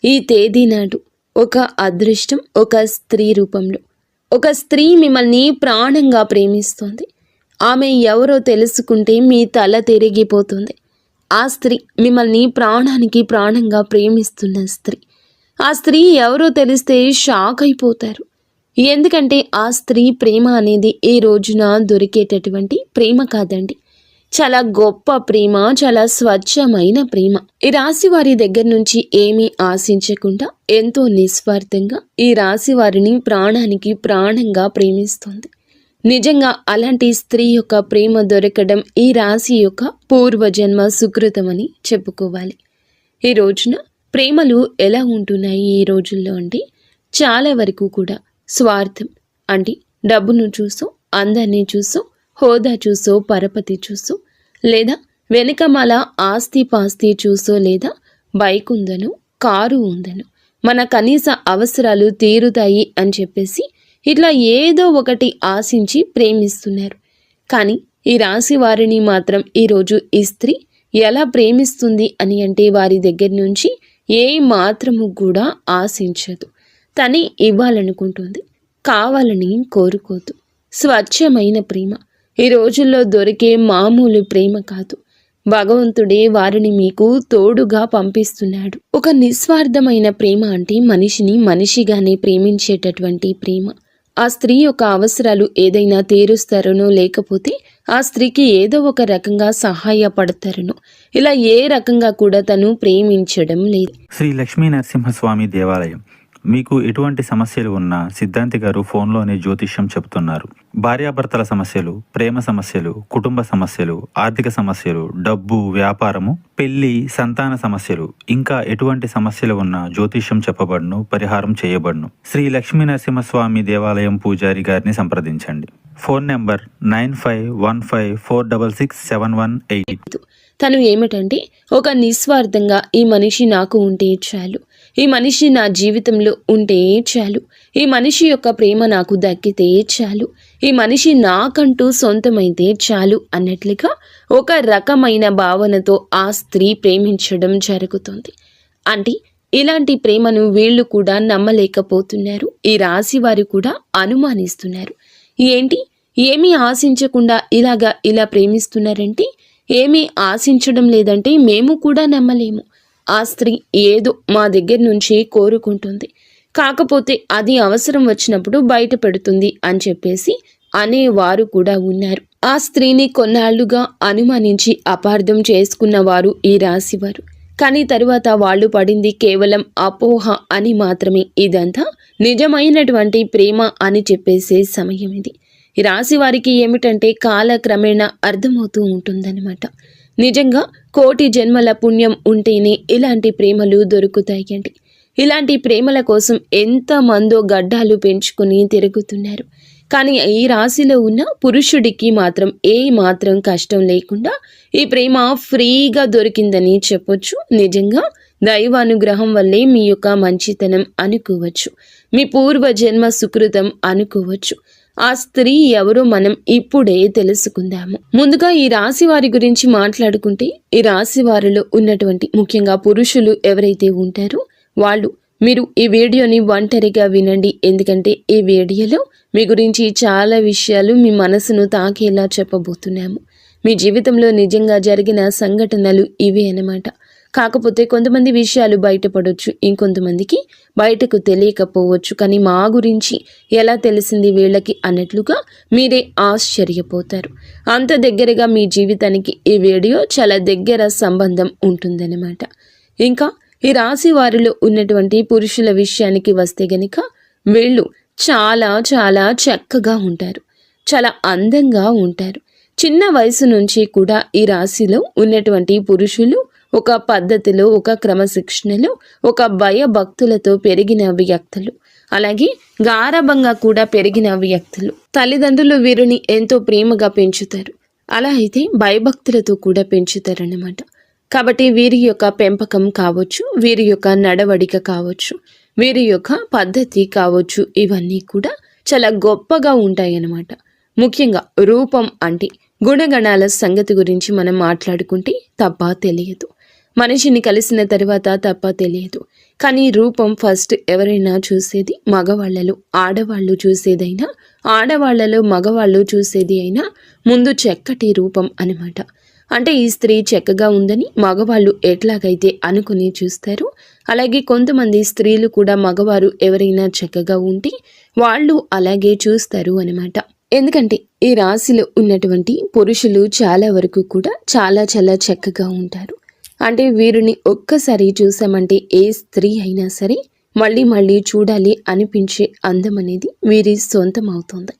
ఈ తేదీ నాడు ఒక అదృష్టం ఒక స్త్రీ రూపంలో ఒక స్త్రీ మిమ్మల్ని ప్రాణంగా ప్రేమిస్తోంది. ఆమె ఎవరో తెలుసుకుంటే మీ తల తిరిగిపోతుంది. ఆ స్త్రీ మిమ్మల్ని ప్రాణానికి ప్రాణంగా ప్రేమిస్తున్న స్త్రీ. ఆ స్త్రీ ఎవరో తెలిస్తే షాక్ అయిపోతారు. ఎందుకంటే ఆ స్త్రీ ప్రేమ అనేది ఈ రోజున దొరికేటటువంటి ప్రేమ కాదండి. చాలా గొప్ప ప్రేమ, చాలా స్వచ్ఛమైన ప్రేమ. ఈ రాశి వారి దగ్గర నుంచి ఏమీ ఆశించకుండా ఎంతో నిస్వార్థంగా ఈ రాశి వారిని ప్రాణానికి ప్రాణంగా ప్రేమిస్తుంది. నిజంగా అలాంటి స్త్రీ యొక్క ప్రేమ దొరకడం ఈ రాశి యొక్క పూర్వజన్మ సుకృతమని చెప్పుకోవాలి. ఈ రోజున ప్రేమలు ఎలా ఉంటున్నాయి ఈ రోజుల్లో అంటే చాలా వరకు కూడా స్వార్థం అంటే డబ్బును చూసో, అందాన్ని చూసో, హోదా చూసో, పరపతి చూసో, లేదా వెనుకమాల ఆస్తి పాస్తి చూసో, లేదా బైక్ ఉందను, కారు ఉందను, మన కనీస అవసరాలు తీరుతాయి అని చెప్పేసి ఇట్లా ఏదో ఒకటి ఆశించి ప్రేమిస్తున్నారు. కానీ ఈ రాశి వారిని మాత్రం ఈరోజు ఈ స్త్రీ ఎలా ప్రేమిస్తుంది అని అంటే వారి దగ్గర నుంచి ఏ మాత్రము కూడా ఆశించదు. తనే ఇవ్వాలనుకుంటుంది, కావాలని కోరుకోదు. స్వచ్ఛమైన ప్రేమ ఈ రోజుల్లో దొరికే మామూలు ప్రేమ కాదు. భగవంతుడే వారిని మీకు తోడుగా పంపిస్తున్నాడు. ఒక నిస్వార్థమైన ప్రేమ అంటే మనిషిని మనిషిగానే ప్రేమించేటటువంటి ప్రేమ. ఆ స్త్రీ యొక్క అవసరాలు ఏదైనా తీరుస్తారనో, లేకపోతే ఆ స్త్రీకి ఏదో ఒక రకంగా సహాయపడతారనో, ఇలా ఏ రకంగా కూడా తను ప్రేమించడం లేదు. శ్రీ లక్ష్మీ నరసింహస్వామి దేవాలయం. మీకు ఎటువంటి సమస్యలు ఉన్నా సిద్ధాంతి గారు ఫోన్లోనే జ్యోతిష్యం చెబుతున్నారు. భార్యాభర్తల సమస్యలు, ప్రేమ సమస్యలు, కుటుంబ సమస్యలు, ఆర్థిక సమస్యలు, డబ్బు, వ్యాపారము, పెళ్లి, సంతాన సమస్యలు, ఇంకా ఎటువంటి సమస్యలు ఉన్నా జ్యోతిష్యం చెప్పబడును, పరిహారం చేయబడును. శ్రీ లక్ష్మీ నరసింహస్వామి దేవాలయం పూజారి గారిని సంప్రదించండి. Phone number 9515466718. తను ఏమిటంటే ఒక నిస్వార్థంగా ఈ మనిషి నాకు ఉంటే చాలు, ఈ మనిషి నా జీవితంలో ఉంటే చాలు, ఈ మనిషి యొక్క ప్రేమ నాకు దక్కితే చాలు, ఈ మనిషి నాకంటూ సొంతమైతే చాలు అన్నట్లుగా ఒక రకమైన భావనతో ఆ స్త్రీ ప్రేమించడం జరుగుతుంది. అంటే ఇలాంటి ప్రేమను వీళ్ళు కూడా నమ్మలేకపోతున్నారు. ఈ రాశి వారు కూడా అనుమానిస్తున్నారు. ఏంటి, ఏమీ ఆశించకుండా ఇలా ప్రేమిస్తున్నారంటే, ఏమీ ఆశించడం లేదంటే మేము కూడా నమ్మలేము. ఆ స్త్రీ ఏదో మా దగ్గర నుంచి కోరుకుంటుంది, కాకపోతే అది అవసరం వచ్చినప్పుడు బయట పెడుతుంది అని చెప్పేసి అనేవారు కూడా ఉన్నారు. ఆ స్త్రీని కొన్నాళ్లుగా అనుమానించి అపార్థం చేసుకున్నవారు ఈ రాశివారు. కానీ తరువాత వాళ్ళు పడింది కేవలం అపోహ అని మాత్రమే. ఇదంతా నిజమైనటువంటి ప్రేమ అని చెప్పేసే సమయం ఇది. ఈ రాశి వారికి ఏమిటంటే కాలక్రమేణా అర్థమవుతూ ఉంటుందన్నమాట. నిజంగా కోటి జన్మల పుణ్యం ఉంటేనే ఇలాంటి ప్రేమలు దొరుకుతాయండి. ఇలాంటి ప్రేమల కోసం ఎంతమందో గడ్డాలు పెంచుకుని తిరుగుతున్నారు. కానీ ఈ రాశిలో ఉన్న పురుషుడికి మాత్రం ఏ మాత్రం కష్టం లేకుండా ఈ ప్రేమ ఫ్రీగా దొరికిందని చెప్పొచ్చు. నిజంగా దైవానుగ్రహం వల్లే మీ యొక్క మంచితనం అనుకోవచ్చు, మీ పూర్వజన్మ సుకృతం అనుకోవచ్చు. ఆ స్త్రీ ఎవరో మనం ఇప్పుడే తెలుసుకుందాము. ముందుగా ఈ రాశి వారి గురించి మాట్లాడుకుంటే, ఈ రాశి వారిలో ఉన్నటువంటి ముఖ్యంగా పురుషులు ఎవరైతే ఉంటారో మీరు ఈ వీడియోని ఒంటరిగా వినండి. ఎందుకంటే ఈ వీడియోలో మీ గురించి చాలా విషయాలు మీ మనసును తాకేలా చెప్పబోతున్నాము. మీ జీవితంలో నిజంగా జరిగిన సంఘటనలు ఇవే అన్నమాట. కాకపోతే కొంతమంది విషయాలు బయటపడవచ్చు, ఇంకొంతమందికి బయటకు తెలియకపోవచ్చు. కానీ మా గురించి ఎలా తెలిసింది వీళ్ళకి అన్నట్లుగా మీరే ఆశ్చర్యపోతారు. అంత దగ్గరగా మీ జీవితానికి ఈ వీడియో చాలా దగ్గర సంబంధం ఉంటుందన్నమాట. ఇంకా ఈ రాశి వారిలో ఉన్నటువంటి పురుషుల విషయానికి వస్తే గనుక వీళ్ళు చాలా చాలా చక్కగా ఉంటారు, చాలా అందంగా ఉంటారు. చిన్న వయసు నుంచి కూడా ఈ రాశిలో ఉన్నటువంటి పురుషులు ఒక పద్ధతిలో, ఒక క్రమశిక్షణలో, ఒక భయభక్తులతో పెరిగిన వ్యక్తులు, అలాగే గారాబంగా కూడా పెరిగిన వ్యక్తులు. తల్లిదండ్రులు వీరిని ఎంతో ప్రేమగా పెంచుతారు, అలా అయితే భయభక్తులతో కూడా పెంచుతారన్నమాట. కాబట్టి వీరి యొక్క పెంపకం కావచ్చు, వీరి యొక్క నడవడిక కావచ్చు, వీరి యొక్క పద్ధతి కావచ్చు, ఇవన్నీ కూడా చాలా గొప్పగా ఉంటాయన్నమాట. ముఖ్యంగా రూపం అంటే గుణగణాల సంగతి గురించి మనం మాట్లాడుకుంటే తప్ప తెలియదు. మనిషిని కలిసిన తర్వాత తప్ప తెలియదు. కానీ రూపం ఫస్ట్ ఎవరైనా చూసేది మగవాళ్ళలో. ఆడవాళ్ళు చూసేదైనా, ఆడవాళ్ళలో మగవాళ్ళు చూసేది అయినా ముందు చక్కటి రూపం అన్నమాట. అంటే ఈ స్త్రీ చక్కగా ఉందని మగవాళ్ళు ఎట్లాగైతే అనుకుని చూస్తారు, అలాగే కొంతమంది స్త్రీలు కూడా మగవారు ఎవరైనా చక్కగా ఉంటే వాళ్ళు అలాగే చూస్తారు అన్నమాట. ఎందుకంటే ఈ రాశిలో ఉన్నటువంటి పురుషులు చాలా వరకు కూడా చాలా చాలా చక్కగా ఉంటారు. అంటే వీరిని ఒక్కసారి చూసామంటే ఏ స్త్రీ అయినా సరే మళ్ళీ మళ్ళీ చూడాలి అనిపించే అందం అనేది వీరి సొంతం అవుతుంది.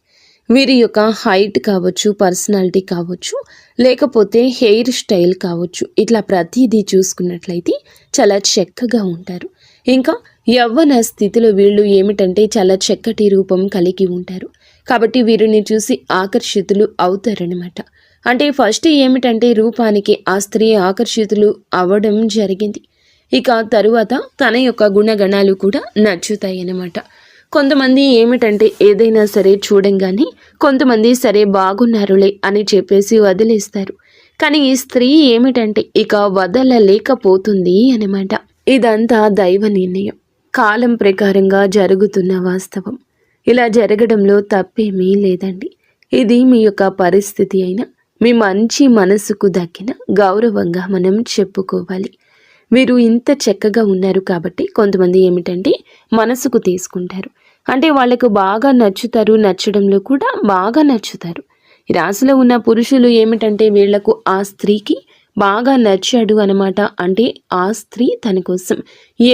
వీరి యొక్క హైట్ కావచ్చు, పర్సనాలిటీ కావచ్చు, లేకపోతే హెయిర్ స్టైల్ కావచ్చు, ఇట్లా ప్రతిదీ చూసుకున్నట్లయితే చాలా చక్కగా ఉంటారు. ఇంకా యవ్వన స్థితిలో వీళ్ళు ఏమిటంటే చాలా చక్కటి రూపం కలిగి ఉంటారు. కాబట్టి వీరిని చూసి ఆకర్షితులు అవుతారనమాట. అంటే ఫస్ట్ ఏమిటంటే రూపానికి ఆ స్త్రీ ఆకర్షితులు అవ్వడం జరిగింది. ఇక తరువాత తన యొక్క గుణగణాలు కూడా నచ్చుతాయి అన్నమాట. కొంతమంది ఏమిటంటే ఏదైనా సరే చూడంగానే కొంతమంది సరే బాగున్నారులే అని చెప్పేసి వదిలేస్తారు. కానీ ఈ స్త్రీ ఏమిటంటే ఇక వదలలేకపోతుంది అన్నమాట. ఇదంతా దైవ నిర్ణయం, కాలం ప్రకారంగా జరుగుతున్న వాస్తవం. ఇలా జరగడంలో తప్పేమీ లేదండి. ఇది మీ యొక్క పరిస్థితి అయినా మీ మంచి మనసుకు దక్కిన గౌరవంగా మనం చెప్పుకోవాలి. వీరు ఇంత చక్కగా ఉన్నారు కాబట్టి కొంతమంది ఏమిటంటే మనసుకు తీసుకుంటారు. అంటే వాళ్ళకు బాగా నచ్చుతారు, నచ్చడంలో కూడా బాగా నచ్చుతారు. ఈ రాశిలో ఉన్న పురుషులు ఏమిటంటే వీళ్లకు ఆ స్త్రీకి బాగా నచ్చాడు అనమాట. అంటే ఆ స్త్రీ తన కోసం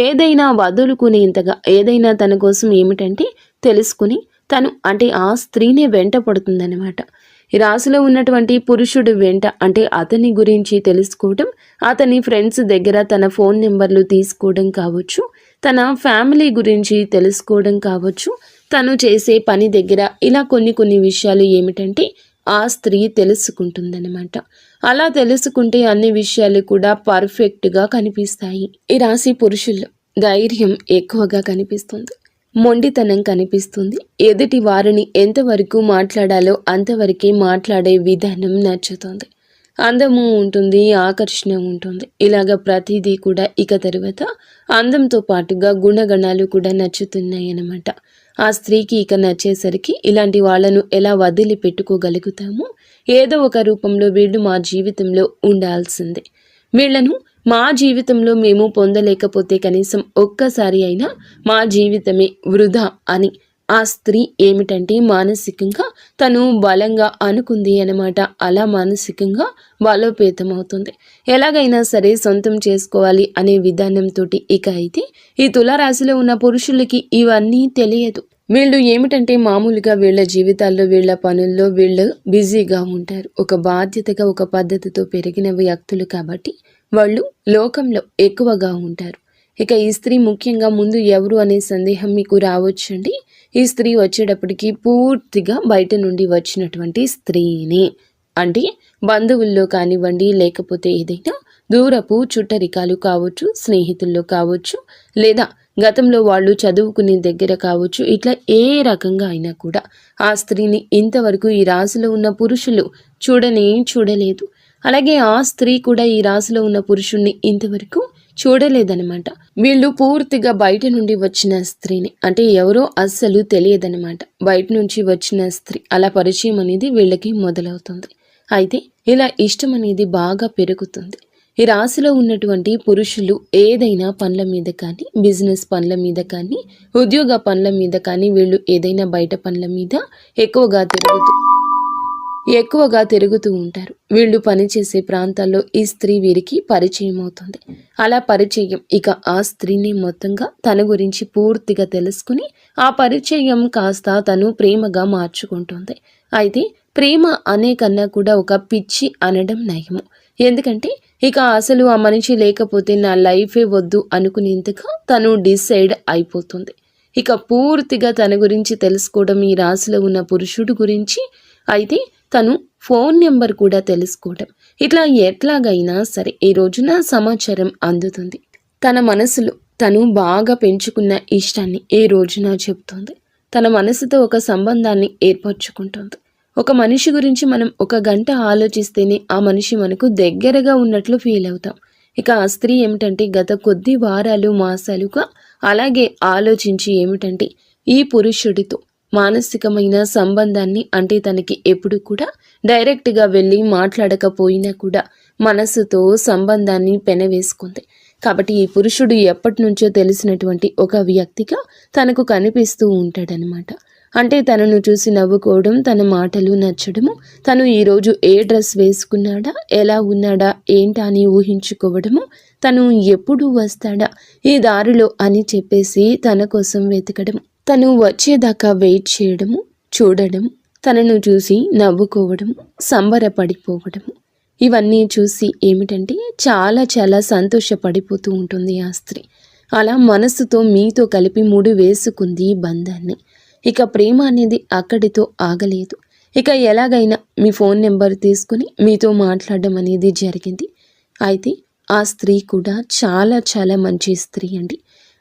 ఏదైనా వదులుకునేంతగా, ఏదైనా తన కోసం ఏమిటంటే తెలుసుకుని తను అంటే ఆ స్త్రీనే వెంట పడుతుందన్నమాట. ఈ రాశిలో ఉన్నటువంటి పురుషుడు వెంట అంటే అతని గురించి తెలుసుకోవడం, అతని ఫ్రెండ్స్ దగ్గర తన ఫోన్ నెంబర్లు తీసుకోవడం కావచ్చు, తన ఫ్యామిలీ గురించి తెలుసుకోవడం కావచ్చు, తను చేసే పని దగ్గర ఇలా కొన్ని విషయాలు ఏమిటంటే ఆ స్త్రీ తెలుసుకుంటుందన్నమాట. అలా తెలుసుకుంటే అన్ని విషయాలు కూడా పర్ఫెక్ట్గా కనిపిస్తాయి. ఈ రాశి పురుషుల్లో ధైర్యం ఎక్కువగా కనిపిస్తుంది, మొండితనం కనిపిస్తుంది. ఎదుటి వారిని ఎంతవరకు మాట్లాడాలో అంతవరకే మాట్లాడే విధానం నచ్చుతుంది. అందము ఉంటుంది, ఆకర్షణ ఉంటుంది. ఇలాగ ప్రతిదీ కూడా ఇక తరువాత అందంతో పాటుగా గుణగణాలు కూడా నచ్చుతున్నాయి అన్నమాట. ఆ స్త్రీకి ఇక నచ్చేసరికి ఇలాంటి వాళ్ళను ఎలా వదిలి పెట్టుకోగలుగుతామో, ఏదో ఒక రూపంలో వీళ్ళు మా జీవితంలో ఉండాల్సిందే. వీళ్లను మా జీవితంలో మేము పొందలేకపోతే కనీసం ఒక్కసారి అయినా మా జీవితమే వృధా అని ఆ స్త్రీ ఏమిటంటే మానసికంగా తను బలంగా అనుకుంది అన్నమాట. అలా మానసికంగా బలోపేతమవుతుంది. ఎలాగైనా సరే సొంతం చేసుకోవాలి అనే విధానంతో ఇక అయితే ఈ తులారాశిలో ఉన్న పురుషులకి ఇవన్నీ తెలియదు. వీళ్ళు ఏమిటంటే మామూలుగా వీళ్ళ జీవితాల్లో, వీళ్ళ పనుల్లో వీళ్ళు బిజీగా ఉంటారు. ఒక బాధ్యతగా, ఒక పద్ధతితో పెరిగిన వ్యక్తులు కాబట్టి వాళ్ళు లోకంలో ఎక్కువగా ఉంటారు. ఇక ఈ స్త్రీ ముఖ్యంగా ముందు ఎవరు అనే సందేహం మీకు రావచ్చండి. ఈ స్త్రీ వచ్చేటప్పటికి పూర్తిగా బయట నుండి వచ్చినటువంటి స్త్రీని, అంటే బంధువుల్లో కానివ్వండి, లేకపోతే ఏదైనా దూరపు చుట్టరికాలు కావచ్చు, స్నేహితుల్లో కావచ్చు, లేదా గతంలో వాళ్ళు చదువుకునే దగ్గర కావచ్చు, ఇట్లా ఏ రకంగా అయినా కూడా ఆ స్త్రీని ఇంతవరకు ఈ రాశిలో ఉన్న పురుషులు చూడలేదు. అలాగే ఆ స్త్రీ కూడా ఈ రాశిలో ఉన్న పురుషుణ్ణి ఇంతవరకు చూడలేదనమాట. వీళ్ళు పూర్తిగా బయట నుండి వచ్చిన స్త్రీని, అంటే ఎవరో అస్సలు తెలియదనమాట. బయట నుంచి వచ్చిన స్త్రీ అలా పరిచయం అనేది వీళ్ళకి మొదలవుతుంది. అయితే ఇలా ఇష్టం అనేది బాగా పెరుగుతుంది. ఈ రాశిలో ఉన్నటువంటి పురుషులు ఏదైనా పనుల మీద కానీ, బిజినెస్ పనుల మీద కానీ, ఉద్యోగ పనుల మీద కానీ, వీళ్ళు ఏదైనా బయట పనుల మీద ఎక్కువగా తిరుగుతూ ఉంటారు. వీళ్ళు పనిచేసే ప్రాంతాల్లో ఈ స్త్రీ వీరికి పరిచయం అవుతుంది. అలా పరిచయం ఇక ఆ స్త్రీని మొత్తంగా తన గురించి పూర్తిగా తెలుసుకుని ఆ పరిచయం కాస్త తను ప్రేమగా మార్చుకుంటుంది. అయితే ప్రేమ అనే కన్నా కూడా ఒక పిచ్చి అనడం నయము. ఎందుకంటే ఇక అసలు ఆ మనిషి లేకపోతే నా లైఫే వద్దు అనుకునేంతగా తను డిసైడ్ అయిపోతుంది. ఇక పూర్తిగా తన గురించి తెలుసుకోవడం ఈ రాశిలో ఉన్న పురుషుడు గురించి, అయితే తను ఫోన్ నెంబర్ కూడా తెలుసుకోవడం, ఇట్లా ఎట్లాగైనా సరే ఈ రోజున సమాచారం అందుతుంది. తన మనసులో తను బాగా పెంచుకున్న ఇష్టాన్ని ఈ రోజున చెప్తుంది. తన మనసుతో ఒక సంబంధాన్ని ఏర్పరచుకుంటుంది. ఒక మనిషి గురించి మనం 1 గంట ఆలోచిస్తేనే ఆ మనిషి మనకు దగ్గరగా ఉన్నట్లు ఫీల్ అవుతాం. ఇక ఆ స్త్రీ ఏమిటంటే గత కొద్ది వారాలు మాసాలుగా అలాగే ఆలోచించి ఏమిటంటే ఈ పురుషుడితో మానసికమైన సంబంధాన్ని అంటే తనకి ఎప్పుడు కూడా డైరెక్ట్గా వెళ్ళి మాట్లాడకపోయినా కూడా మనసుతో సంబంధాన్ని పెనవేసుకుంది. కాబట్టి ఈ పురుషుడు ఎప్పటి నుంచో తెలిసినటువంటి ఒక వ్యక్తిగా తనకు కనిపిస్తూ ఉంటాడనమాట. అంటే తనను చూసి నవ్వుకోవడం, తన మాటలు నచ్చడము, తను ఈరోజు ఏ డ్రెస్ వేసుకున్నాడా, ఎలా ఉన్నాడా, ఏంటా అని ఊహించుకోవడము, తను ఎప్పుడు వస్తాడా ఈ దారిలో అని చెప్పేసి తన కోసం వెతకడము, తను వచ్చేదాకా వెయిట్ చేయడము, చూడడం, తనను చూసి నవ్వుకోవడము, సంబరపడిపోవడము, ఇవన్నీ చూసి ఏమిటంటే చాలా చాలా సంతోషపడిపోతూ ఉంటుంది ఆ స్త్రీ. అలా మనసుతో మీతో కలిపి ముడి వేసుకుంది ఈ బంధాన్ని. ఇక ప్రేమ అనేది అక్కడితో ఆగలేదు. ఇక ఎలాగైనా మీ ఫోన్ నెంబర్ తీసుకుని మీతో మాట్లాడడం అనేది జరిగింది. అయితే ఆ స్త్రీ కూడా చాలా చాలా మంచి స్త్రీ అండి.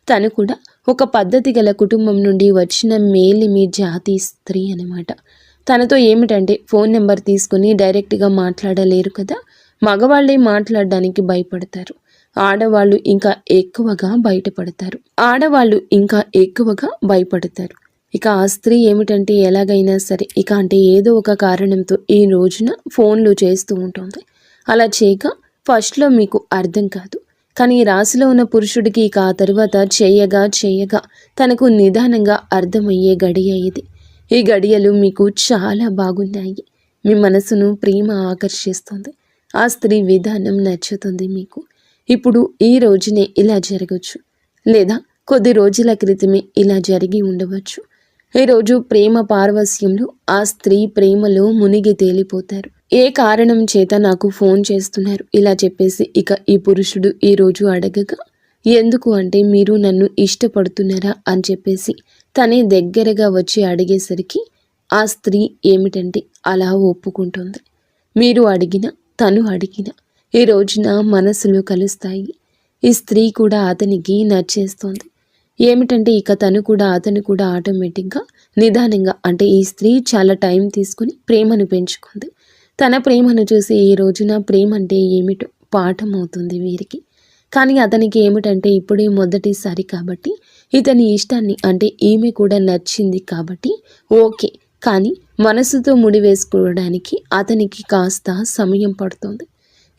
తను కూడా ఒక పద్ధతి గల కుటుంబం నుండి వచ్చిన మేలిమి జాతి స్త్రీ అనమాట. తనతో ఏమిటంటే ఫోన్ నెంబర్ తీసుకుని డైరెక్ట్గా మాట్లాడలేరు కదా, మగవాళ్ళే మాట్లాడడానికి భయపడతారు, ఆడవాళ్ళు ఇంకా ఎక్కువగా భయపడతారు. ఇక ఆ స్త్రీ ఏమిటంటే ఎలాగైనా సరే ఇక అంటే ఏదో ఒక కారణంతో ఈ రోజున ఫోన్లు చేస్తూ ఉంటుంది. అలా చేయక ఫస్ట్లో మీకు అర్థం కాదు, కానీ ఈ రాశిలో ఉన్న పురుషుడికి ఇక ఆ తరువాత చేయగా తనకు నిదానంగా అర్థమయ్యే గడియ ఇది. ఈ గడియలు మీకు చాలా బాగున్నాయి. మీ మనసును ప్రేమ ఆకర్షిస్తుంది. ఆ స్త్రీ విధానం నచ్చుతుంది మీకు. ఇప్పుడు ఈ రోజునే ఇలా జరగచ్చు, లేదా కొద్ది రోజుల క్రితమే ఇలా జరిగి ఉండవచ్చు. ఈరోజు ప్రేమ పారవస్యంలో ఆ స్త్రీ ప్రేమలో మునిగి తేలిపోతారు. ఏ కారణం చేత నాకు ఫోన్ చేస్తున్నారు ఇలా చెప్పేసి ఇక ఈ పురుషుడు ఈరోజు అడగగా, ఎందుకు అంటే మీరు నన్ను ఇష్టపడుతున్నారా అని చెప్పేసి తనే దగ్గరగా వచ్చి అడిగేసరికి ఆ స్త్రీ ఏమిటంటే అలా ఒప్పుకుంటుంది. మీరు అడిగిన, తను అడిగిన ఈ రోజున మనసులు కలుస్తాయి. ఈ స్త్రీ కూడా అతనికి నచ్చేస్తోంది. ఏమిటంటే ఇక అతను కూడా ఆటోమేటిక్గా నిదానంగా అంటే ఈ స్త్రీ చాలా టైం తీసుకుని ప్రేమను పెంచుకుంది. తన ప్రేమను చూసి ఈ రోజున ప్రేమ అంటే ఏమిటో పాఠం అవుతుంది వీరికి. కానీ అతనికి ఏమిటంటే ఇప్పుడే మొదటిసారి కాబట్టి ఇతని ఇష్టాన్ని అంటే ఈమె కూడా నచ్చింది కాబట్టి ఓకే, కానీ మనసుతో ముడివేసుకోవడానికి అతనికి కాస్త సమయం పడుతుంది.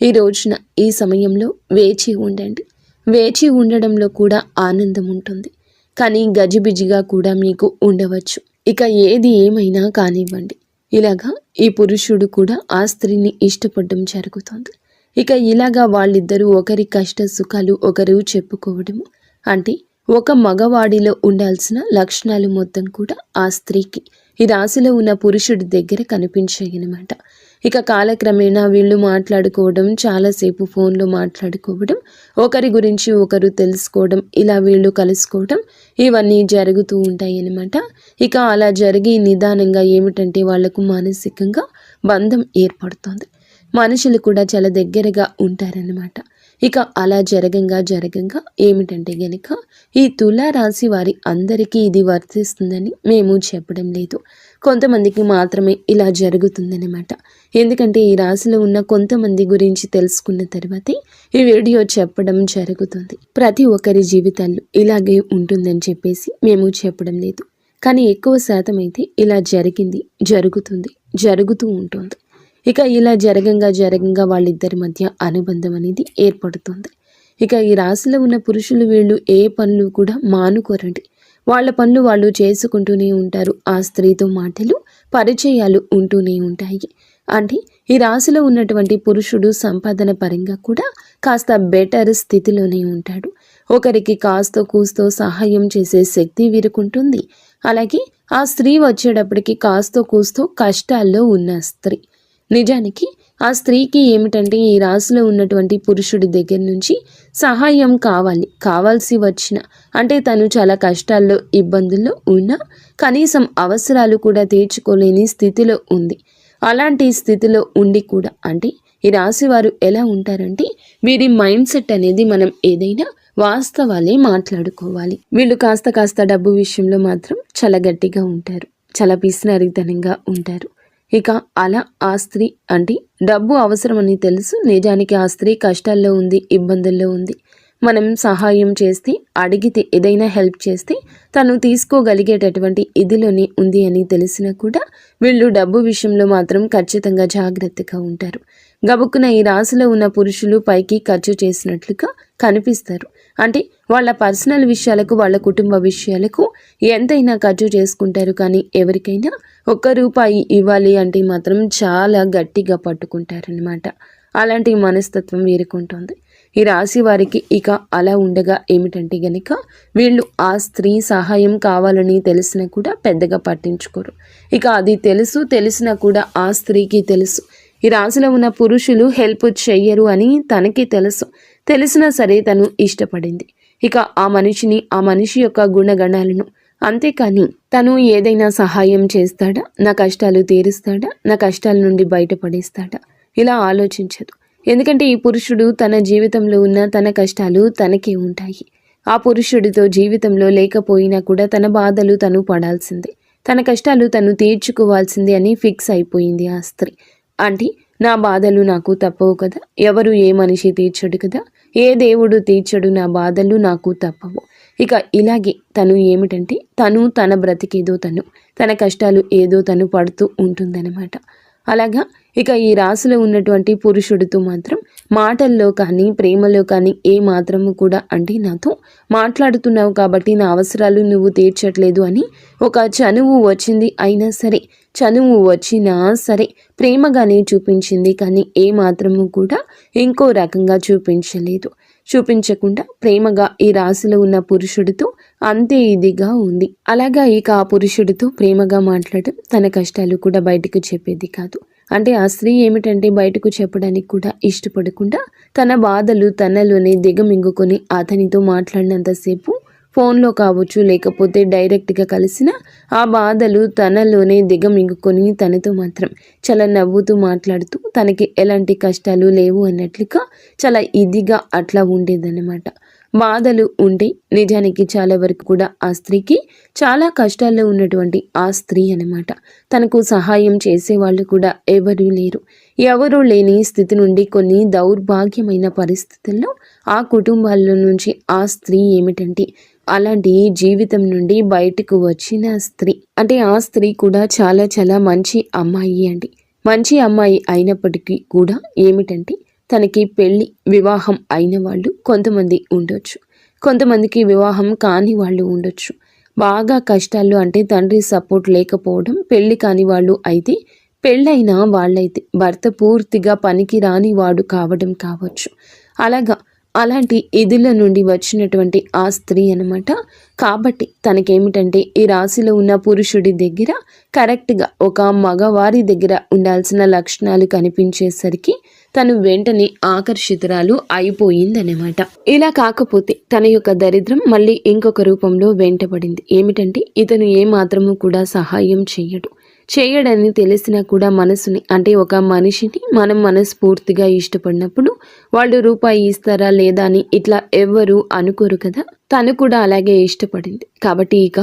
ఈ రోజున ఈ సమయంలో వేచి ఉండండి. వేచి ఉండడంలో కూడా ఆనందం ఉంటుంది, కానీ గజిబిజిగా కూడా మీకు ఉండవచ్చు. ఇక ఏది ఏమైనా కానివ్వండి, ఇలాగా ఈ పురుషుడు కూడా ఆ స్త్రీని ఇష్టపడడం జరుగుతుంది. ఇక ఇలాగా వాళ్ళిద్దరూ ఒకరి కష్ట సుఖాలు ఒకరు చెప్పుకోవడము, అంటే ఒక మగవాడిలో ఉండాల్సిన లక్షణాలు మొత్తం కూడా ఆ స్త్రీకి ఈ రాశిలో ఉన్న పురుషుడి దగ్గర కనిపించాయన్నమాట. ఇక కాలక్రమేణా వీళ్ళు మాట్లాడుకోవడం, చాలాసేపు ఫోన్లో మాట్లాడుకోవడం, ఒకరి గురించి ఒకరు తెలుసుకోవడం, ఇలా వీళ్ళు కలుసుకోవడం, ఇవన్నీ జరుగుతూ ఉంటాయి అన్నమాట. ఇక అలా జరిగి నిదానంగా ఏమిటంటే వాళ్లకు మానసికంగా బంధం ఏర్పడుతుంది. మనుషులు కూడా చాలా దగ్గరగా ఉంటారన్నమాట. ఇక అలా జరగంగా ఏమిటంటే గనక ఈ తులారాశి వారి అందరికీ ఇది వర్తిస్తుందని మేము చెప్పడం లేదు, కొంతమందికి మాత్రమే ఇలా జరుగుతుందన్నమాట. ఎందుకంటే ఈ రాశిలో ఉన్న కొంతమంది గురించి తెలుసుకున్న తర్వాతే ఈ వీడియో చెప్పడం జరుగుతుంది. ప్రతి ఒక్కరి జీవితాల్లో ఇలాగే ఉంటుందని చెప్పేసి మేము చెప్పడం లేదు, కానీ ఎక్కువ శాతం అయితే ఇలా జరుగుతూ ఉంటుంది. ఇక ఇలా జరగంగా వాళ్ళిద్దరి మధ్య అనుబంధం అనేది ఏర్పడుతుంది. ఇక ఈ రాశిలో ఉన్న పురుషులు వీళ్ళు ఏ పనులు కూడా మానుకోరండి. వాళ్ళ పనులు వాళ్ళు చేసుకుంటూనే ఉంటారు. ఆ స్త్రీతో మాటలు, పరిచయాలు ఉంటూనే ఉంటాయి. అంటే ఈ రాశిలో ఉన్నటువంటి పురుషుడు సంపాదన పరంగా కూడా కాస్త బెటర్ స్థితిలోనే ఉంటాడు. ఒకరికి కాస్తో కూస్తో సహాయం చేసే శక్తి వీరుకుంటుంది. అలాగే ఆ స్త్రీ వచ్చేటప్పటికి కాస్తో కూస్తో కష్టాల్లో ఉన్న స్త్రీ. నిజానికి ఆ స్త్రీకి ఏమిటంటే ఈ రాశిలో ఉన్నటువంటి పురుషుడి దగ్గర నుంచి సహాయం కావాల్సి వచ్చిన, అంటే తను చాలా కష్టాల్లో ఇబ్బందుల్లో ఉన్నా కనీసం అవసరాలు కూడా తీర్చుకోలేని స్థితిలో ఉంది. అలాంటి స్థితిలో ఉండి కూడా అంటే ఈ రాశి వారు ఎలా ఉంటారంటే వీరి మైండ్ సెట్ అనేది మనం ఏదైనా వాస్తవాలే మాట్లాడుకోవాలి. వీళ్ళు కాస్త డబ్బు విషయంలో మాత్రం చాలా గట్టిగా ఉంటారు, చాలా పిసినారితనంగా ఉంటారు. ఇక అలా ఆ స్త్రీ అంటే డబ్బు అవసరమని తెలుసు, నిజానికి ఆ స్త్రీ కష్టాల్లో ఉంది, ఇబ్బందుల్లో ఉంది. మనం సహాయం చేస్తే, అడిగితే, ఏదైనా హెల్ప్ చేస్తే తను తీసుకోగలిగేటటువంటి ఇదిలోనే ఉంది అని తెలిసినా కూడా వీళ్ళు డబ్బు విషయంలో మాత్రం ఖచ్చితంగా జాగ్రత్తగా ఉంటారు. గబుక్కున ఈ రాశిలో ఉన్న పురుషులు పైకి ఖర్చు చేసినట్లుగా కనిపిస్తారు. అంటే వాళ్ళ పర్సనల్ విషయాలకు, వాళ్ళ కుటుంబ విషయాలకు ఎంతైనా ఖర్చు చేసుకుంటారు. కానీ ఎవరికైనా ₹1 ఇవ్వాలి అంటే మాత్రం చాలా గట్టిగా పట్టుకుంటారనమాట. అలాంటి మనస్తత్వం వీరికి ఉంటుంది. ఈ రాశి వారికి ఇక అలా ఉండగా ఏమిటంటే గనుక వీళ్ళు ఆ స్త్రీ సహాయం కావాలని తెలిసినా కూడా పెద్దగా పట్టించుకోరు. ఇక అది తెలిసినా కూడా ఆ స్త్రీకి తెలుసు ఈ రాశిలో ఉన్న పురుషులు హెల్ప్ చెయ్యరు అని తనకి తెలిసినా సరే తను ఇష్టపడింది ఇక ఆ మనిషి యొక్క గుణగణాలను. అంతేకాని తను ఏదైనా సహాయం చేస్తాడా, నా కష్టాలు తీరుస్తాడా, నా కష్టాల నుండి బయటపడేస్తాడా, ఇలా ఆలోచించదు. ఎందుకంటే ఈ పురుషుడు తన జీవితంలో ఉన్న తన కష్టాలు తనకే ఉంటాయి. ఆ పురుషుడితో జీవితంలో లేకపోయినా కూడా తన బాధలు తను పడాల్సిందే, తన కష్టాలు తను తీర్చుకోవాల్సిందే అని ఫిక్స్ అయిపోయింది ఆ స్త్రీ. అంటే నా బాధలు నాకు తప్పవు కదా, ఎవరు ఏ మనిషి తీర్చడు కదా, ఏ దేవుడు తీర్చడు నా బాధలు నాకు తప్పవు. ఇక ఇలాగే తను ఏమిటంటే తన బ్రతికేదో తన కష్టాలు ఏదో తను పడుతూ ఉంటుందన్నమాట. అలాగా ఇక ఈ రాశిలో ఉన్నటువంటి పురుషుడితో మాత్రం మాటల్లో కానీ ప్రేమలో కానీ ఏ మాత్రము కూడా అంటే నాతో మాట్లాడుతున్నావు కాబట్టి నా అవసరాలు నువ్వు తీర్చట్లేదు అని ఒక చనువు వచ్చింది. అయినా సరే చనువు వచ్చినా సరే ప్రేమగానే చూపించింది, కానీ ఏ మాత్రము కూడా ఇంకో రకంగా చూపించకుండా ప్రేమగా ఈ రాశిలో ఉన్న పురుషుడితో అంతే ఇదిగా ఉంది. అలాగా ఇక ఆ పురుషుడితో ప్రేమగా మాట్లాడటం, తన కష్టాలు కూడా బయటకు చెప్పేది కాదు. అంటే ఆ స్త్రీ ఏమిటంటే బయటకు చెప్పడానికి కూడా ఇష్టపడకుండా తన బాధలు తనలోనే దిగమింగుకొని అతనితో మాట్లాడినంతసేపు ఫోన్లో కావచ్చు, లేకపోతే డైరెక్ట్గా కలిసిన ఆ బాధలు తనలోనే దిగమింగుకొని తనతో మాత్రం చాలా నవ్వుతూ మాట్లాడుతూ తనకి ఎలాంటి కష్టాలు లేవు అన్నట్లుగా చాలా ఇదిగా అట్లా ఉండేదన్నమాట. బాధలు ఉంటే నిజానికి చాలా వరకు కూడా ఆ స్త్రీకి చాలా కష్టాల్లో ఉన్నటువంటి ఆ స్త్రీ అన్నమాట. తనకు సహాయం చేసేవాళ్ళు కూడా ఎవరూ లేని స్థితి నుండి కొన్ని దౌర్భాగ్యమైన పరిస్థితుల్లో ఆ కుటుంబాల్లో నుంచి ఆ స్త్రీ ఏమిటంటే అలాంటి జీవితం నుండి బయటకు వచ్చిన స్త్రీ. అంటే ఆ స్త్రీ కూడా చాలా చాలా మంచి అమ్మాయి అండి. మంచి అమ్మాయి అయినప్పటికీ కూడా ఏమిటంటే తనకి వివాహం అయిన వాళ్ళు కొంతమంది ఉండొచ్చు, కొంతమందికి వివాహం కాని వాళ్ళు ఉండొచ్చు. బాగా కష్టాలు అంటే తండ్రి సపోర్ట్ లేకపోవడం, పెళ్లి కాని వాళ్ళు అయితే, పెళ్ళైన వాళ్ళైతే భర్త పూర్తిగా పనికి రాని వాడు కావడం కావచ్చు. అలాంటి ఇదిల నుండి వచ్చినటువంటి ఆ స్త్రీ అన్నమాట. కాబట్టి తనకేమిటంటే ఈ రాశిలో ఉన్న పురుషుడి దగ్గర కరెక్ట్గా ఒక మగవారి దగ్గర ఉండాల్సిన లక్షణాలు కనిపించేసరికి తను వెంటనే ఆకర్షితురాలు అయిపోయిందన్నమాట. ఇలా కాకపోతే తన యొక్క దరిద్రం మళ్ళీ ఇంకొక రూపంలో వెంటబడింది. ఏమిటంటే ఇతను ఏ మాత్రము కూడా సహాయం చేయడని తెలిసినా కూడా మనసుని అంటే ఒక మనిషిని మనం మనస్ఫూర్తిగా ఇష్టపడినప్పుడు వాళ్ళు రూపాయి ఇస్తారా లేదా అని ఇట్లా ఎవ్వరూ అనుకోరు కదా. తను కూడా అలాగే ఇష్టపడింది కాబట్టి ఇక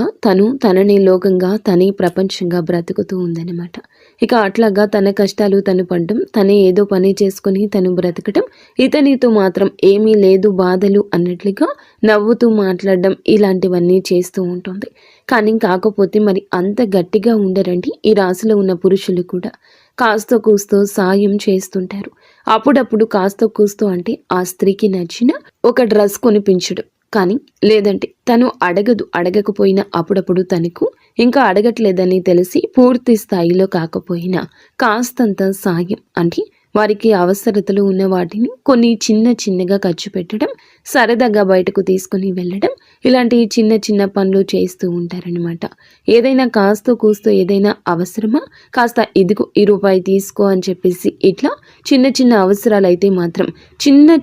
తనని లోకంగా తనే ప్రపంచంగా బ్రతుకుతూ ఉందన్నమాట. ఇక అట్లాగా తన కష్టాలు తను పడడం, తనే ఏదో పని చేసుకుని తను బ్రతకడం, ఇతనితో మాత్రం ఏమీ లేదు బాధలు అన్నట్లుగా నవ్వుతూ మాట్లాడడం, ఇలాంటివన్నీ చేస్తూ ఉంటుంది. కానీ కాకపోతే మరి అంత గట్టిగా ఉండరండి ఈ రాశిలో ఉన్న పురుషులు కూడా. కాస్త కూస్తో సాయం చేస్తుంటారు. అప్పుడప్పుడు కాస్త కూస్తో అంటే ఆ స్త్రీకి నచ్చిన ఒక డ్రెస్ కొనిపించడం కానీ, లేదంటే తను అడగకపోయినా అప్పుడప్పుడు తనకు ఇంకా అడగట్లేదని తెలిసి పూర్తి స్థాయిలో కాకపోయినా కాస్తంత సాయం అంటే వారికి అవసరతలు ఉన్న వాటిని కొన్ని చిన్నగా ఖర్చు పెట్టడం, సరదాగా బయటకు తీసుకుని వెళ్ళడం, ఇలాంటి చిన్న పనులు చేస్తూ ఉంటారనమాట. ఏదైనా కాస్త కూస్తో ఏదైనా అవసరమా, కాస్త ఇదిగో ₹1 తీసుకో అని చెప్పేసి ఇట్లా చిన్న అవసరాలు అయితే మాత్రం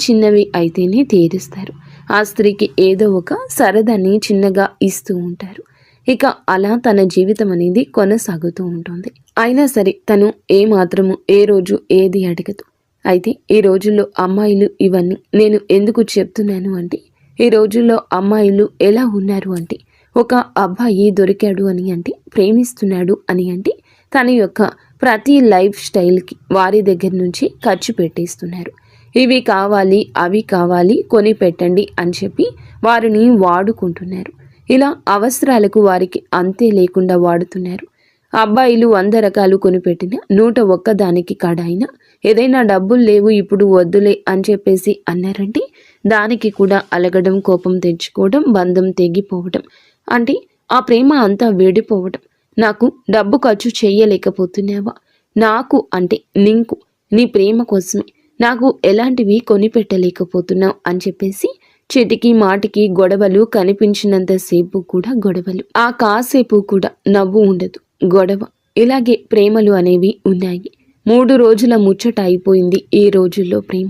చిన్నవి అయితేనే తీరుస్తారు. ఆ స్త్రీకి ఏదో ఒక సరదాని చిన్నగా ఇస్తూ ఉంటారు. ఇక అలా తన జీవితం అనేది కొనసాగుతూ ఉంటుంది. అయినా సరే తను ఏ మాత్రము ఏ రోజు ఏది అడగదు. అయితే ఈ రోజుల్లో అమ్మాయిలు ఇవన్నీ నేను ఎందుకు చెప్తున్నాను అంటే, ఈ రోజుల్లో అమ్మాయిలు ఎలా ఉన్నారు అంటే, ఒక అబ్బాయి దొరికాడు అని అంటే, ప్రేమిస్తున్నాడు అని అంటే తన యొక్క ప్రతి లైఫ్ స్టైల్కి వారి దగ్గర నుంచి ఖర్చు పెట్టేస్తున్నారు. ఇవి కావాలి, అవి కావాలి, కొని పెట్టండి అని చెప్పి వారిని వాడుకుంటున్నారు. ఇలా అవసరాలకు వారికి అంతే లేకుండా వాడుతున్నారు. అబ్బాయిలు 100 రకాలు కొనిపెట్టిన 101 దానికి కడాయినా ఏదైనా డబ్బులు లేవు ఇప్పుడు వద్దులే అని చెప్పేసి అన్నారంటే దానికి కూడా అలగడం, కోపం తెచ్చుకోవడం, బంధం తెగిపోవడం, అంటే ఆ ప్రేమ అంతా వేడిపోవడం. నాకు డబ్బు ఖర్చు చెయ్యలేకపోతున్నావా, నాకు అంటే నీకు నీ ప్రేమ కోసమే నాకు ఎలాంటివి కొనిపెట్టలేకపోతున్నావు అని చెప్పేసి చిటికి మాటికి గొడవలు, కనిపించినంతసేపు కూడా గొడవలు, ఆ కాసేపు కూడా నవ్వు ఉండదు, గొడవ. ఇలాగే ప్రేమలు అనేవి ఉన్నాయి. 3 రోజుల ముచ్చట అయిపోయింది ఈ రోజుల్లో ప్రేమ.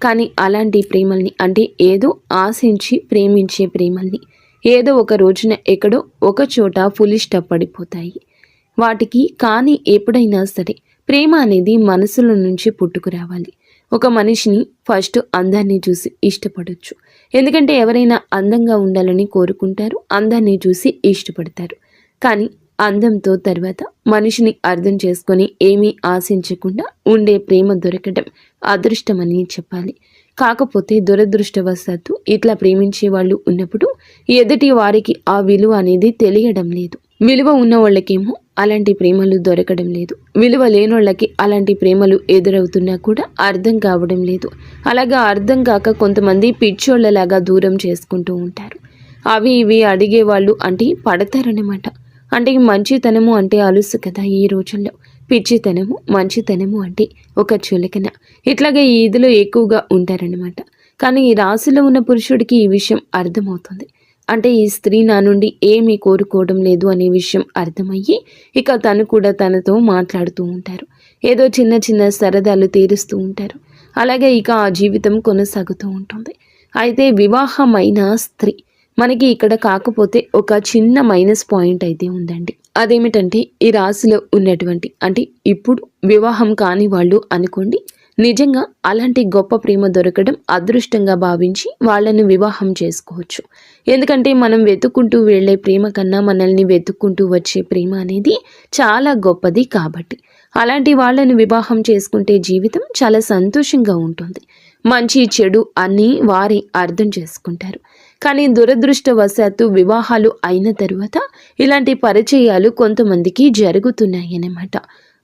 కానీ అలాంటి ప్రేమల్ని, అంటే ఏదో ఆశించి ప్రేమించే ప్రేమల్ని ఏదో ఒక రోజున ఎక్కడో ఒక చోట పడిపోతాయి. వాటికి కానీ ఎప్పుడైనా సరే ప్రేమ అనేది మనసులో నుంచి పుట్టుకురావాలి. ఒక మనిషిని ఫస్ట్ అందాన్ని చూసి ఇష్టపడొచ్చు. ఎందుకంటే ఎవరైనా అందంగా ఉండాలని కోరుకుంటారు, అందాన్ని చూసి ఇష్టపడతారు. కానీ అందంతో తర్వాత మనిషిని అర్థం చేసుకొని ఏమీ ఆశించకుండా ఉండే ప్రేమ దొరకడం అదృష్టమని చెప్పాలి. కాకపోతే దురదృష్టవశాత్తు ఇట్లా ప్రేమించే వాళ్ళు ఉన్నప్పుడు ఎదుటి వారికి ఆ విలువ అనేది తెలియడం లేదు. విలువ ఉన్న వాళ్ళకేమో అలాంటి ప్రేమలు దొరకడం లేదు. విలువ లేనోళ్ళకి అలాంటి ప్రేమలు ఎదురవుతున్నా కూడా అర్థం కావడం లేదు. అలాగా అర్థం కాక కొంతమంది పిచ్చోళ్ళలాగా దూరం చేసుకుంటూ ఉంటారు. అవి ఇవి అడిగేవాళ్ళు అంటే పడతారన్నమాట. అంటే మంచితనము అంటే అలుసు కదా ఈ రోజుల్లో. పిచ్చితనము, మంచితనము అంటే ఒక చులకన. ఇట్లాగే ఈ ఇదిలో ఎక్కువగా ఉంటారన్నమాట. కానీ ఈ రాశిలో ఉన్న పురుషుడికి ఈ విషయం అర్థమవుతుంది. అంటే ఈ స్త్రీ నా నుండి ఏమీ కోరుకోవడం లేదు అనే విషయం అర్థమయ్యి ఇక తను కూడా తనతో మాట్లాడుతూ ఉంటారు. ఏదో చిన్న చిన్న సరదాలు తీరుస్తూ ఉంటారు. అలాగే ఇక ఆ జీవితం కొనసాగుతూ ఉంటుంది. అయితే వివాహమైన స్త్రీ మనకి ఇక్కడ కాకపోతే ఒక చిన్న మైనస్ పాయింట్ అయితే ఉందండి. అదేమిటంటే ఈ రాశిలో ఉన్నటువంటి, అంటే ఇప్పుడు వివాహం కాని వాళ్ళు అనుకోండి, నిజంగా అలాంటి గొప్ప ప్రేమ దొరకడం అదృష్టంగా భావించి వాళ్ళను వివాహం చేసుకోవచ్చు. ఎందుకంటే మనం వెతుక్కుంటూ వెళ్ళే ప్రేమ కన్నా మనల్ని వెతుక్కుంటూ వచ్చే ప్రేమ అనేది చాలా గొప్పది. కాబట్టి అలాంటి వాళ్ళను వివాహం చేసుకుంటే జీవితం చాలా సంతోషంగా ఉంటుంది. మంచి చెడు అన్నీ వారి అర్థం చేసుకుంటారు. కానీ దురదృష్టవశాత్తు వివాహాలు అయిన తరువాత ఇలాంటి పరిచయాలు కొంతమందికి జరుగుతున్నాయి అన్నమాట.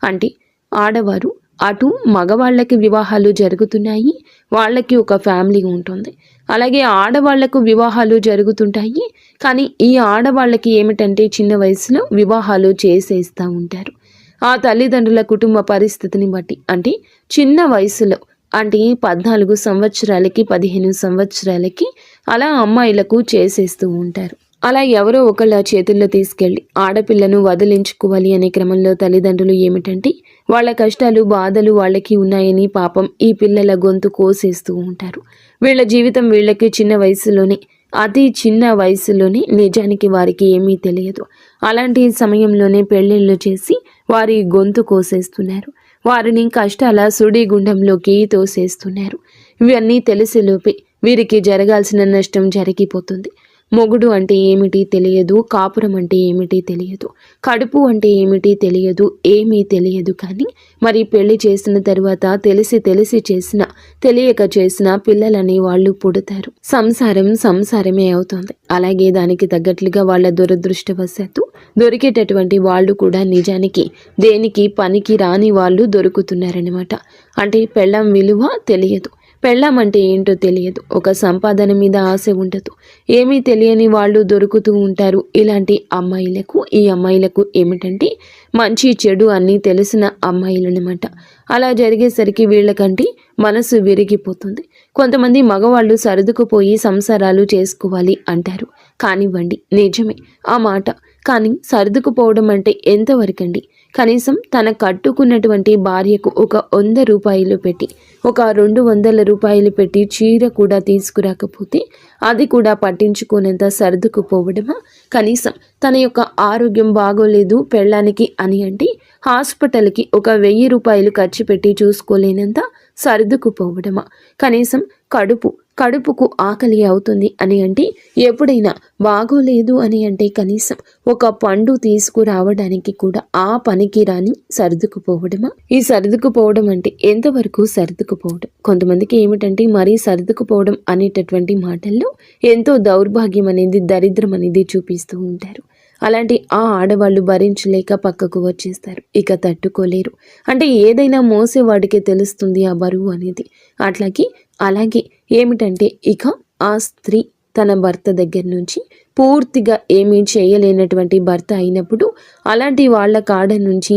అంటే ఆడవారు అటు మగవాళ్ళకి వివాహాలు జరుగుతున్నాయి, వాళ్ళకి ఒక ఫ్యామిలీ ఉంటుంది. అలాగే ఆడవాళ్లకు వివాహాలు జరుగుతుంటాయి. కానీ ఈ ఆడవాళ్ళకి ఏమిటంటే చిన్న వయసులో వివాహాలు చేసేస్తూ ఉంటారు. ఆ తల్లిదండ్రుల కుటుంబ పరిస్థితిని బట్టి, అంటే చిన్న వయసులో అంటే 14 సంవత్సరాలకి 15 సంవత్సరాలకి అలా అమ్మాయిలకు చేసేస్తూ ఉంటారు. అలా ఎవరో ఒకళ్ళ చేతుల్లో తీసుకెళ్ళి ఆడపిల్లను వదిలించుకోవాలి అనే క్రమంలో తల్లిదండ్రులు ఏమిటంటే వాళ్ళ కష్టాలు, బాధలు వాళ్ళకి ఉన్నాయని పాపం ఈ పిల్లల గొంతు కోసేస్తూ ఉంటారు. వీళ్ళ జీవితం వీళ్ళకి చిన్న వయసులోనే, అతి చిన్న వయసులోనే నిజానికి వారికి ఏమీ తెలియదు. అలాంటి సమయంలోనే పెళ్ళిళ్ళు చేసి వారి గొంతు కోసేస్తున్నారు. వారిని కష్టాల సుడిగుండంలోకి తోసేస్తున్నారు. ఇవన్నీ తెలిసేలోపే వీరికి జరగాల్సిన నష్టం జరిగిపోతుంది. మొగుడు అంటే ఏమిటి తెలియదు, కాపురం అంటే ఏమిటి తెలియదు, కడుపు అంటే ఏమిటి తెలియదు, ఏమీ తెలియదు. కానీ మరి పెళ్లి చేసిన తరువాత తెలిసి చేసిన, తెలియక చేసిన పిల్లలని వాళ్ళు పుడతారు. సంసారం సంసారమే అవుతుంది. అలాగే దానికి తగ్గట్లుగా వాళ్ళ దురదృష్టవశాత్తు దొరికేటటువంటి వాళ్ళు కూడా నిజానికి దేనికి పనికి రాని వాళ్ళు దొరుకుతున్నారనమాట. అంటే పెళ్ళాం విలువ తెలియదు, పెళ్ళాం అంటే ఏంటో తెలియదు, ఒక సంపాదన మీద ఆశ ఉండదు, ఏమీ తెలియని వాళ్ళు దొరుకుతూ ఉంటారు. ఇలాంటి అమ్మాయిలకు, ఈ అమ్మాయిలకు ఏమిటంటే మంచి చెడు అన్నీ తెలిసిన అమ్మాయిలనమాట. అలా జరిగేసరికి వీళ్ళకంటే మనసు విరిగిపోతుంది. కొంతమంది మగవాళ్ళు సర్దుకుపోయి సంసారాలు చేసుకోవాలి అంటారు. కానివ్వండి, నిజమే ఆ మాట. కానీ సర్దుకుపోవడం అంటే ఎంతవరకండి? కనీసం తన కట్టుకున్నటువంటి భార్యకు ఒక 100 రూపాయలు పెట్టి, ఒక 200 రూపాయలు పెట్టి చీర కూడా తీసుకురాకపోతే అది కూడా పట్టించుకోనంత సర్దుకుపోవడమా? కనీసం తన యొక్క ఆరోగ్యం బాగోలేదు పెళ్ళానికి అని అంటే హాస్పిటల్కి ఒక 1000 రూపాయలు ఖర్చు పెట్టి చూసుకోలేనంత సర్దుకుపోవడమా? కనీసం కడుపు కడుపుకు ఆకలి అవుతుంది అని అంటే, ఎప్పుడైనా బాగోలేదు అని అంటే కనీసం ఒక పండు తీసుకురావడానికి కూడా ఆ పనికి రాని సర్దుకుపోవడమా? ఈ సర్దుకుపోవడం అంటే ఎంతవరకు సర్దుకుపోవడం? కొంతమందికి ఏమిటంటే మరీ సర్దుకుపోవడం అనేటటువంటి మాటల్లో ఎంతో దౌర్భాగ్యం అనేది, దరిద్రం అనేది చూపిస్తూ ఉంటారు. అలాంటి ఆ ఆడవాళ్ళు భరించలేక పక్కకు వచ్చేస్తారు. ఇక తట్టుకోలేరు. అంటే ఏదైనా మోసేవాడికే తెలుస్తుంది ఆ బరువు అనేది. అలాగే ఏమిటంటే ఇక ఆ స్త్రీ తన భర్త దగ్గర నుంచి పూర్తిగా ఏమీ చేయలేనటువంటి భర్త అయినప్పుడు అలాంటి వాళ్ళ కాడ నుంచి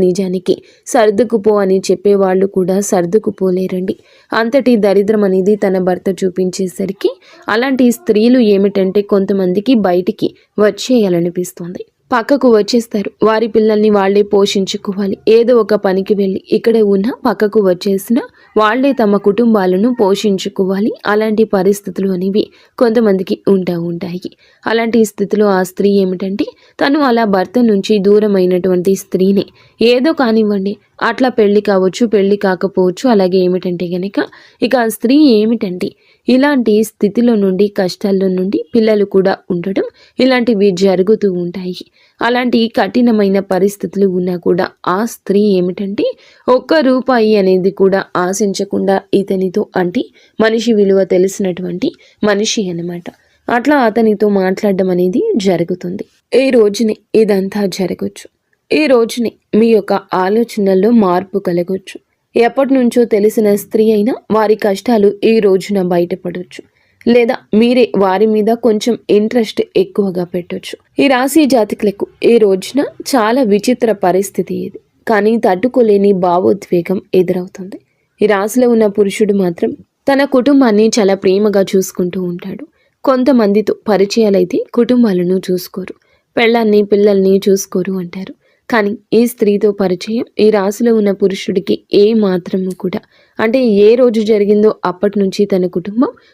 నిజానికి సర్దుకుపో అని చెప్పేవాళ్ళు కూడా సర్దుకుపోలేరండి. అంతటి దరిద్రం అనేది తన భర్త చూపించేసరికి అలాంటి స్త్రీలు ఏమిటంటే కొంతమందికి బయటికి వచ్చేయాలనిపిస్తుంది. పక్కకు వచ్చేస్తారు. వారి పిల్లల్ని వాళ్ళే పోషించుకోవాలి. ఏదో ఒక పనికి వెళ్ళి ఇక్కడే ఉన్న పక్కకు వచ్చేసిన వాళ్ళే తమ కుటుంబాలను పోషించుకోవాలి. అలాంటి పరిస్థితులు అనేవి కొంతమందికి ఉంటాయి. అలాంటి స్థితిలో ఆ స్త్రీ ఏమిటంటే తను అలా భర్త నుంచి దూరమైనటువంటి స్త్రీని ఏదో కానివ్వండి, అట్లా పెళ్లి కావచ్చు, పెళ్లి కాకపోవచ్చు, అలాగే ఏమిటంటే గనక ఇక ఆ స్త్రీ ఏమిటంటే ఇలాంటి స్థితిలో నుండి, కష్టాల్లో నుండి పిల్లలు కూడా ఉండడం ఇలాంటివి జరుగుతూ ఉంటాయి. అలాంటి కఠినమైన పరిస్థితులు ఉన్నా కూడా ఆ స్త్రీ ఏమిటంటే ఒక్క రూపాయి అనేది కూడా ఆశించకుండా ఇతనితో, అంటే మనిషి విలువ తెలిసినటువంటి మనిషి అన్నమాట, అట్లా అతనితో మాట్లాడడం అనేది జరుగుతుంది. ఈ రోజునే ఇదంతా జరగచ్చు. ఈ రోజునే మీ యొక్క ఆలోచనల్లో మార్పు కలగొచ్చు. ఎప్పటి నుంచో తెలిసిన స్త్రీ అయినా వారి కష్టాలు ఈ రోజున బయటపడవచ్చు. లేదా మీరే వారి మీద కొంచెం ఇంట్రెస్ట్ ఎక్కువగా పెట్టొచ్చు. ఈ రాశి జాతకులకు ఈ రోజున చాలా విచిత్ర పరిస్థితి ఇది. కానీ తట్టుకోలేని భావోద్వేగం ఎదురవుతుంది. ఈ రాశిలో ఉన్న పురుషుడు మాత్రం తన కుటుంబాన్ని చాలా ప్రేమగా చూసుకుంటూ ఉంటాడు. కొంతమందితో పరిచయాలైతే కుటుంబాలను చూసుకోరు, పెళ్ళాన్ని పిల్లల్ని చూసుకోరు అంటారు. కానీ ఈ స్త్రీతో పరిచయం ఈ రాశిలో ఉన్న పురుషుడికి ఏ మాత్రము కూడా, అంటే ఏ రోజు జరిగిందో అప్పటి నుంచి తన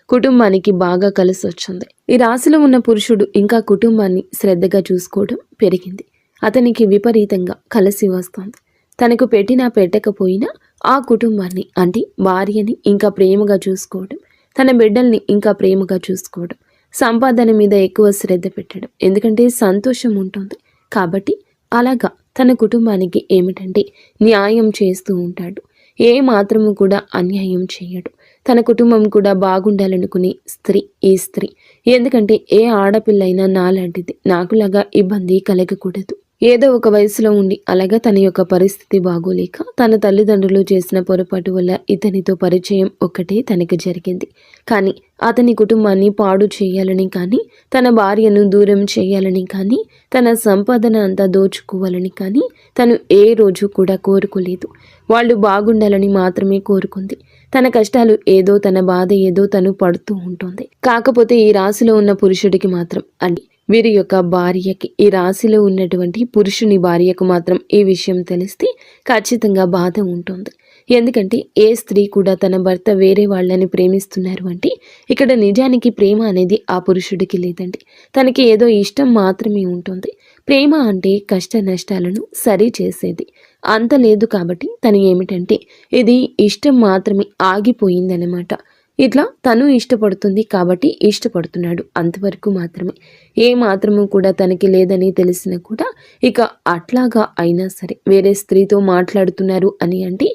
కుటుంబానికి బాగా కలిసి వచ్చింది. ఈ రాశిలో ఉన్న పురుషుడు ఇంకా కుటుంబాన్ని శ్రద్ధగా చూసుకోవడం పెరిగింది. అతనికి విపరీతంగా కలిసి వస్తుంది. తనకు పెట్టినా పెట్టకపోయినా ఆ కుటుంబాన్ని, అంటే భార్యని ఇంకా ప్రేమగా చూసుకోవడం, తన బిడ్డల్ని ఇంకా ప్రేమగా చూసుకోవడం, సంపాదన మీద ఎక్కువ శ్రద్ధ పెట్టడం. ఎందుకంటే సంతోషం ఉంటుంది కాబట్టి అలాగా తన కుటుంబానికి ఏమిటంటే న్యాయం చేస్తూ ఉంటాడు. ఏ మాత్రము కూడా అన్యాయం చేయడు. తన కుటుంబం కూడా బాగుండాలనుకునే స్త్రీ ఈ స్త్రీ. ఎందుకంటే ఏ ఆడపిల్లైనా నాలాంటిది, నాకులాగా ఇబ్బంది కలగకూడదు. ఏదో ఒక వయసులో ఉండి అలాగా తన యొక్క పరిస్థితి బాగోలేక తన తల్లిదండ్రులు చేసిన పొరపాటు వల్ల ఇతనితో పరిచయం ఒక్కటే తనకి జరిగింది. కానీ అతని కుటుంబాన్ని పాడు చేయాలని కానీ, తన భార్యను దూరం చేయాలని కానీ, తన సంపాదన అంతా దోచుకోవాలని కానీ తను ఏ రోజు కూడా కోరుకోలేదు. వాళ్ళు బాగుండాలని మాత్రమే కోరుకుంది. తన కష్టాలు ఏదో, తన బాధ ఏదో తను పడుతూ ఉంటుంది. కాకపోతే ఈ రాశిలో ఉన్న పురుషుడికి మాత్రం, అంటే వీరి యొక్క భార్యకి, ఈ రాశిలో ఉన్నటువంటి పురుషుని భార్యకు మాత్రం ఈ విషయం తెలిస్తే ఖచ్చితంగా బాధ ఉంటుంది. ఎందుకంటే ఏ స్త్రీ కూడా తన భర్త వేరే వాళ్ళని ప్రేమిస్తున్నారు అంటే ఇక్కడ నిజానికి ప్రేమ అనేది ఆ పురుషుడికి లేదండి. తనకి ఏదో ఇష్టం మాత్రమే ఉంటుంది. ప్రేమ అంటే కష్ట నష్టాలను సరి చేసేది అంత లేదు. కాబట్టి తను ఏమిటంటే ఇది ఇష్టం మాత్రమే ఆగిపోయిందనమాట. ఇట్లా తను ఇష్టపడుతుంది కాబట్టి ఇష్టపడుతున్నాడు, అంతవరకు మాత్రమే. ఏ మాత్రము కూడా తనకి లేదని తెలిసినా కూడా ఇక అట్లాగా అయినా సరే వేరే స్త్రీతో మాట్లాడుతున్నారు అని అంటే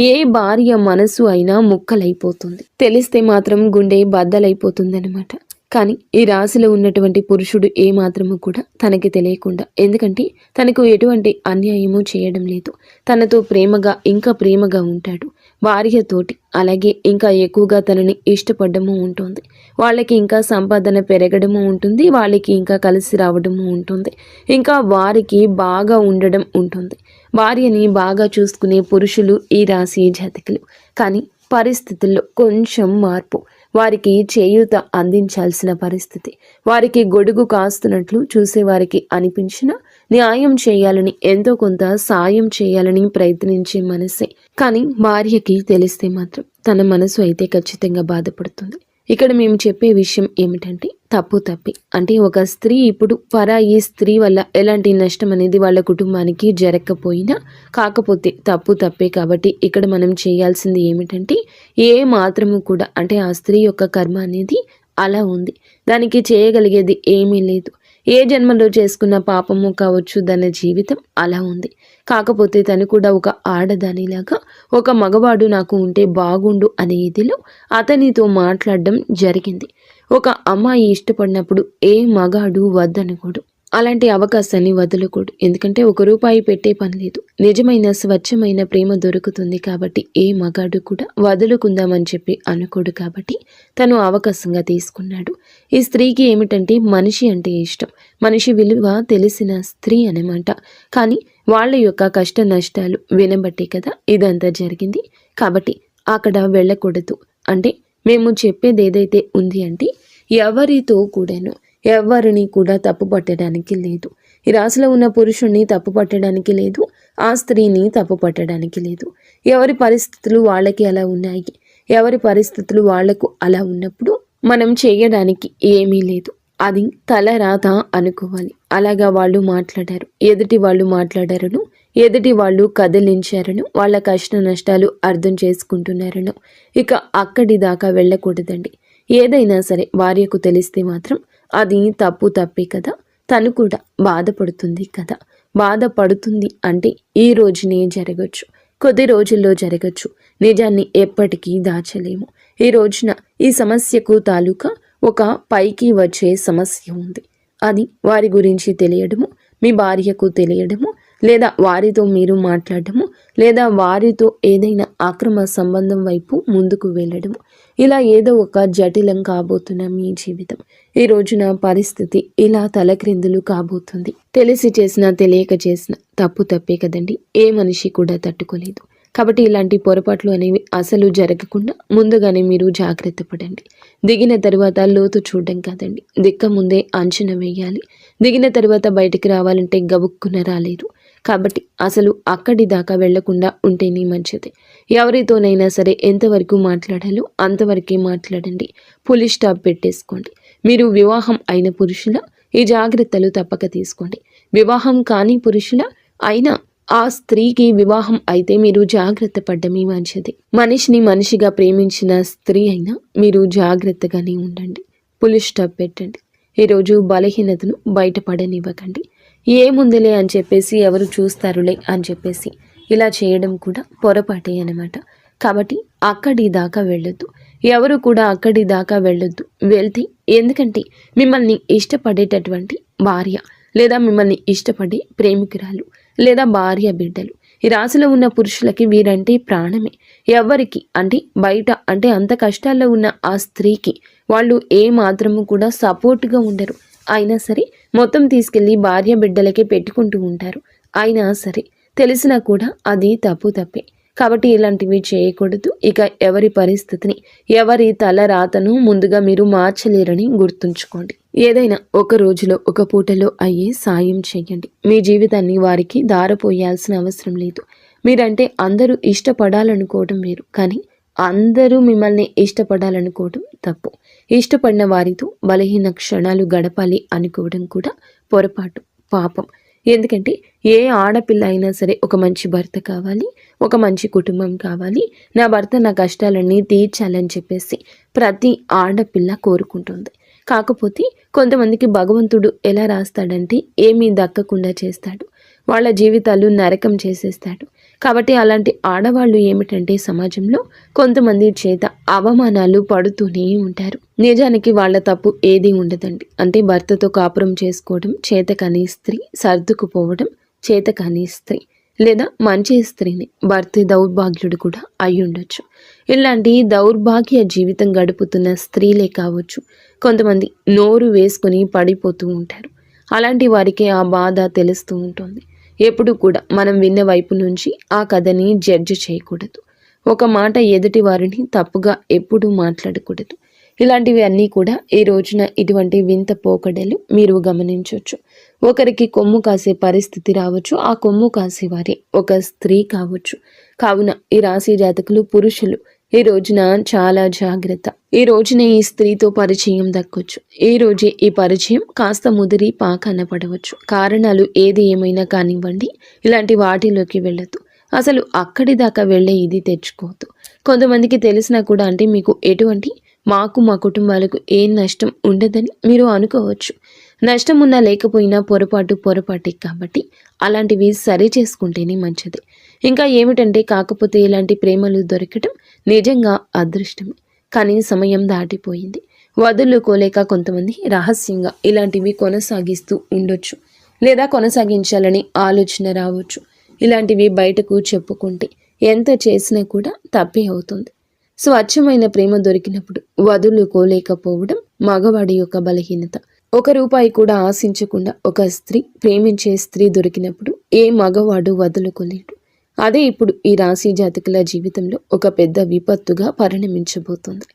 ఏ భార్య మనసు అయినా ముక్కలైపోతుంది. తెలిస్తే మాత్రం గుండె బద్దలైపోతుందన్నమాట. కానీ ఈ రాశిలో ఉన్నటువంటి పురుషుడు ఏ మాత్రము కూడా తనకి తెలియకుండా, ఎందుకంటే తనకు ఎటువంటి అన్యాయము చేయడం లేదు, తనతో ప్రేమగా ఇంకా ప్రేమగా ఉంటాడు. భార్యతోటి అలాగే ఇంకా ఎక్కువగా తనని ఇష్టపడము ఉంటుంది. వాళ్ళకి ఇంకా సంపాదన పెరగడము ఉంటుంది, వాళ్ళకి ఇంకా కలిసి రావడము ఉంటుంది, ఇంకా వారికి బాగా ఉండడం ఉంటుంది. భార్యని బాగా చూసుకునే పురుషులు ఈ రాశి జాతకులు. కానీ పరిస్థితుల్లో కొంచెం మార్పు, వారికి చేయూత అందించాల్సిన పరిస్థితి, వారికి గొడుగు కాస్తున్నట్లు చూసేవారికి అనిపించిన న్యాయం చేయాలని, ఎంతో కొంత సాయం చేయాలని ప్రయత్నించే మనసే. కానీ భార్యకి తెలిస్తే మాత్రం తన మనసు అయితే ఖచ్చితంగా బాధపడుతుంది. ఇక్కడ మేము చెప్పే విషయం ఏమిటంటే తప్పు తప్పి. అంటే ఒక స్త్రీ ఇప్పుడు పరాయి స్త్రీ వల్ల ఎలాంటి నష్టం అనేది వాళ్ళ కుటుంబానికి జరగకపోయినా కాకపోతే తప్పు తప్పే. కాబట్టి ఇక్కడ మనం చేయాల్సింది ఏమిటంటే ఏ మాత్రము కూడా అంటే ఆ స్త్రీ యొక్క కర్మ అనేది అలా ఉంది, దానికి చేయగలిగేది ఏమీ లేదు. ఏ జన్మలో చేసుకున్న పాపము కావచ్చు, దాని జీవితం అలా ఉంది. కాకపోతే తను కూడా ఒక ఆడదానిలాగా ఒక మగవాడు నాకు ఉంటే బాగుండు అనే ఇదిలో అతనితో మాట్లాడడం జరిగింది. ఒక అమ్మాయి ఇష్టపడినప్పుడు ఏ మగాడు వద్దనకూడదు, అలాంటి అవకాశాన్ని వదలకూడదు. ఎందుకంటే ₹1 పెట్టే పని లేదు, నిజమైన స్వచ్ఛమైన ప్రేమ దొరుకుతుంది. కాబట్టి ఏ మగాడు కూడా వదులుకుందామని చెప్పి అనుకోడు. కాబట్టి తను అవకాశంగా తీసుకున్నాడు. ఈ స్త్రీకి ఏమిటంటే మనిషి అంటే ఇష్టం, మనిషి విలువ తెలిసిన స్త్రీ అనమాట. కానీ వాళ్ళ యొక్క కష్ట నష్టాలు వినబట్టే కదా ఇదంతా జరిగింది. కాబట్టి అక్కడ వెళ్ళకూడదు. అంటే మేము చెప్పేది ఏదైతే ఉంది అంటే ఎవరితో కూడాను ఎవరిని కూడా తప్పు పట్టడానికి లేదు. ఈ రాశిలో ఉన్న పురుషుణ్ణి తప్పు పట్టడానికి లేదు, ఆ స్త్రీని తప్పు పట్టడానికి లేదు. ఎవరి పరిస్థితులు వాళ్ళకి అలా ఉన్నాయి, ఎవరి పరిస్థితులు వాళ్లకు అలా ఉన్నప్పుడు మనం చేయడానికి ఏమీ లేదు. అది తలరాత అనుకోవాలి. అలాగా వాళ్ళు మాట్లాడారు, ఎదుటి వాళ్ళు మాట్లాడారను, ఎదుటి వాళ్ళు కదిలించారను, వాళ్ళ కష్ట నష్టాలు అర్థం చేసుకుంటున్నారను ఇక అక్కడి దాకా వెళ్ళకూడదండి. ఏదైనా సరే భార్యకు తెలిస్తే మాత్రం అది తప్పు తప్పే కదా, తను కూడా బాధపడుతుంది కదా. బాధపడుతుంది అంటే ఈ రోజునే జరగచ్చు, కొద్ది రోజుల్లో జరగచ్చు. నిజాన్ని ఎప్పటికీ దాచలేము. ఈ రోజున ఈ సమస్యకు తాలూకా ఒక పైకి వచ్చే సమస్య ఉంది. అది వారి గురించి తెలియడము, మీ భార్యకు తెలియడము, లేదా వారితో మీరు మాట్లాడము, లేదా వారితో ఏదైనా అక్రమ సంబంధం వైపు ముందుకు వెళ్ళడము, ఇలా ఏదో ఒక జటిలం కాబోతున్న మీ జీవితం ఈ రోజున పరిస్థితి ఇలా తలక్రిందులు కాబోతుంది. తెలిసి చేసినా తెలియక చేసిన తప్పు తప్పే కదండి, ఏ మనిషి కూడా తట్టుకోలేదు. కాబట్టి ఇలాంటి పొరపాట్లు అనేవి అసలు జరగకుండా ముందుగానే మీరు జాగ్రత్త పడండి. దిగిన తర్వాత లోతు చూడడం కాదండి, దిక్క ముందే అంచనా వేయాలి. దిగిన తర్వాత బయటికి రావాలంటే గబుక్కున రాలేదు. కాబట్టి అసలు అక్కడి దాకా వెళ్లకుండా ఉంటేనే మంచిది. ఎవరితోనైనా సరే ఎంతవరకు మాట్లాడాలో అంతవరకే మాట్లాడండి. పులి స్టాప్ పెట్టేసుకోండి. మీరు వివాహం అయిన పురుషుల ఈ జాగ్రత్తలు తప్పక తీసుకోండి. వివాహం కాని పురుషుల అయినా ఆ స్త్రీకి వివాహం అయితే మీరు జాగ్రత్త పడ్డమే మంచిది. మనిషిని మనిషిగా ప్రేమించిన స్త్రీ అయినా మీరు జాగ్రత్తగానే ఉండండి. పులి స్టాప్ పెట్టండి. ఈరోజు బలహీనతను బయటపడనివ్వకండి. ఏముందిలే అని చెప్పేసి ఎవరు చూస్తారులే అని చెప్పేసి ఇలా చేయడం కూడా పొరపాటే అన్నమాట. కాబట్టి అక్కడి దాకా వెళ్ళొద్దు, ఎవరు కూడా అక్కడి దాకా వెళ్ళొద్దు. వెళ్తే ఎందుకంటే మిమ్మల్ని ఇష్టపడేటటువంటి భార్య లేదా మిమ్మల్ని ఇష్టపడే ప్రేమికురాలు లేదా భార్య బిడ్డలు ఈ రాశిలో ఉన్న పురుషులకి వీరంటే ప్రాణమే. ఎవరికి అంటే బయట అంటే అంత కష్టాల్లో ఉన్న ఆ స్త్రీకి వాళ్ళు ఏ మాత్రము కూడా సపోర్ట్గా ఉండరు. అయినా సరే మొత్తం తీసుకెళ్ళి భార్య బిడ్డలకే పెట్టుకుంటూ ఉంటారు. అయినా సరే తెలిసినా కూడా అది తప్పు తప్పే. కాబట్టి ఇలాంటివి చేయకూడదు. ఇక ఎవరి పరిస్థితిని ఎవరి తల రాతను ముందుగా మీరు మార్చలేరని గుర్తుంచుకోండి. ఏదైనా ఒక రోజులో ఒక పూటలో అయ్యే సాయం చేయండి. మీ జీవితాన్ని వారికి దారపోయాల్సిన అవసరం లేదు. మీరంటే అందరూ ఇష్టపడాలనుకోవడం వేరు, కానీ అందరూ మిమ్మల్ని ఇష్టపడాలనుకోవడం తప్పు. ఇష్టపడిన వారితో బలహీన క్షణాలు గడపాలి అనుకోవడం కూడా పొరపాటు, పాపం. ఎందుకంటే ఏ ఆడపిల్ల అయినా సరే ఒక మంచి భర్త కావాలి, ఒక మంచి కుటుంబం కావాలి, నా భర్త నా కష్టాలన్నీ తీర్చాలని చెప్పేసి ప్రతి ఆడపిల్ల కోరుకుంటుంది. కాకపోతే కొంతమందికి భగవంతుడు ఎలా రాస్తాడంటే ఏమీ దక్కకుండా చేస్తాడు, వాళ్ళ జీవితాలు నరకం చేసేస్తాడు. కాబట్టి అలాంటి ఆడవాళ్ళు ఏమిటంటే సమాజంలో కొంతమంది చేత అవమానాలు పడుతూనే ఉంటారు. నిజానికి వాళ్ళ తప్పు ఏది ఉండదండి. అంటే భర్తతో కాపురం చేసుకోవడం చేతకాని స్త్రీ, సర్దుకుపోవడం చేతకాని స్త్రీ, లేదా మంచి స్త్రీని భర్త దౌర్భాగ్యుడు కూడా అయి ఉండొచ్చు. ఇలాంటి దౌర్భాగ్య జీవితం గడుపుతున్న స్త్రీలే కావచ్చు కొంతమంది నోరు వేసుకుని పడిపోతూ ఉంటారు. అలాంటి వారికి ఆ బాధ తెలుస్తూ ఉంటుంది. ఎప్పుడు కూడా మనం విన్న వైపు నుంచి ఆ కథని జడ్జి చేయకూడదు. ఒక మాట ఎదుటి వారిని తప్పుగా ఎప్పుడూ మాట్లాడకూడదు. ఇలాంటివి అన్నీ కూడా ఈ రోజున ఇటువంటి వింత పోకడలు మీరు గమనించవచ్చు. ఒకరికి కొమ్ము కాసే పరిస్థితి రావచ్చు, ఆ కొమ్ము కాసేవారే ఒక స్త్రీ కావచ్చు. కావున ఈ రాశి జాతకులు పురుషులు ఈ రోజున చాలా జాగ్రత్త. ఈ రోజునే ఈ స్త్రీతో పరిచయం దక్కొచ్చు. ఈ రోజే ఈ పరిచయం కాస్త ముదిరి పాకాన పడవచ్చు. కారణాలు ఏది ఏమైనా కానివ్వండి, ఇలాంటి వాటిలోకి వెళ్ళొద్దు. అసలు అక్కడి దాకా వెళ్ళే ఇది తెచ్చుకోవద్దు. కొంతమందికి తెలిసినా కూడా అంటే మీకు ఎటువంటి మాకు మా కుటుంబాలకు ఏం నష్టం ఉండదని మీరు అనుకోవచ్చు. నష్టం ఉన్నా లేకపోయినా పొరపాటే కాబట్టి అలాంటివి సరి చేసుకుంటేనే మంచిది. ఇంకా ఏమిటంటే కాకపోతే ఇలాంటి ప్రేమలు దొరకటం నిజంగా అదృష్టమే. కానీ సమయం దాటిపోయింది. వదులుకోలేక కొంతమంది రహస్యంగా ఇలాంటివి కొనసాగిస్తూ ఉండొచ్చు, లేదా కొనసాగించాలని ఆలోచన రావచ్చు. ఇలాంటివి బయటకు చెప్పుకుంటే ఎంత చేసినా కూడా తప్పే అవుతుంది. స్వచ్ఛమైన ప్రేమ దొరికినప్పుడు వదులుకోలేకపోవడం మగవాడి యొక్క బలహీనత. ₹1 కూడా ఆశించకుండా ఒక స్త్రీ, ప్రేమించే స్త్రీ దొరికినప్పుడు ఏ మగవాడు వదులుకోలేడు. అదే ఇప్పుడు ఈ రాశి జాతకుల జీవితంలో ఒక పెద్ద విపత్తుగా పరిణమించబోతోంది.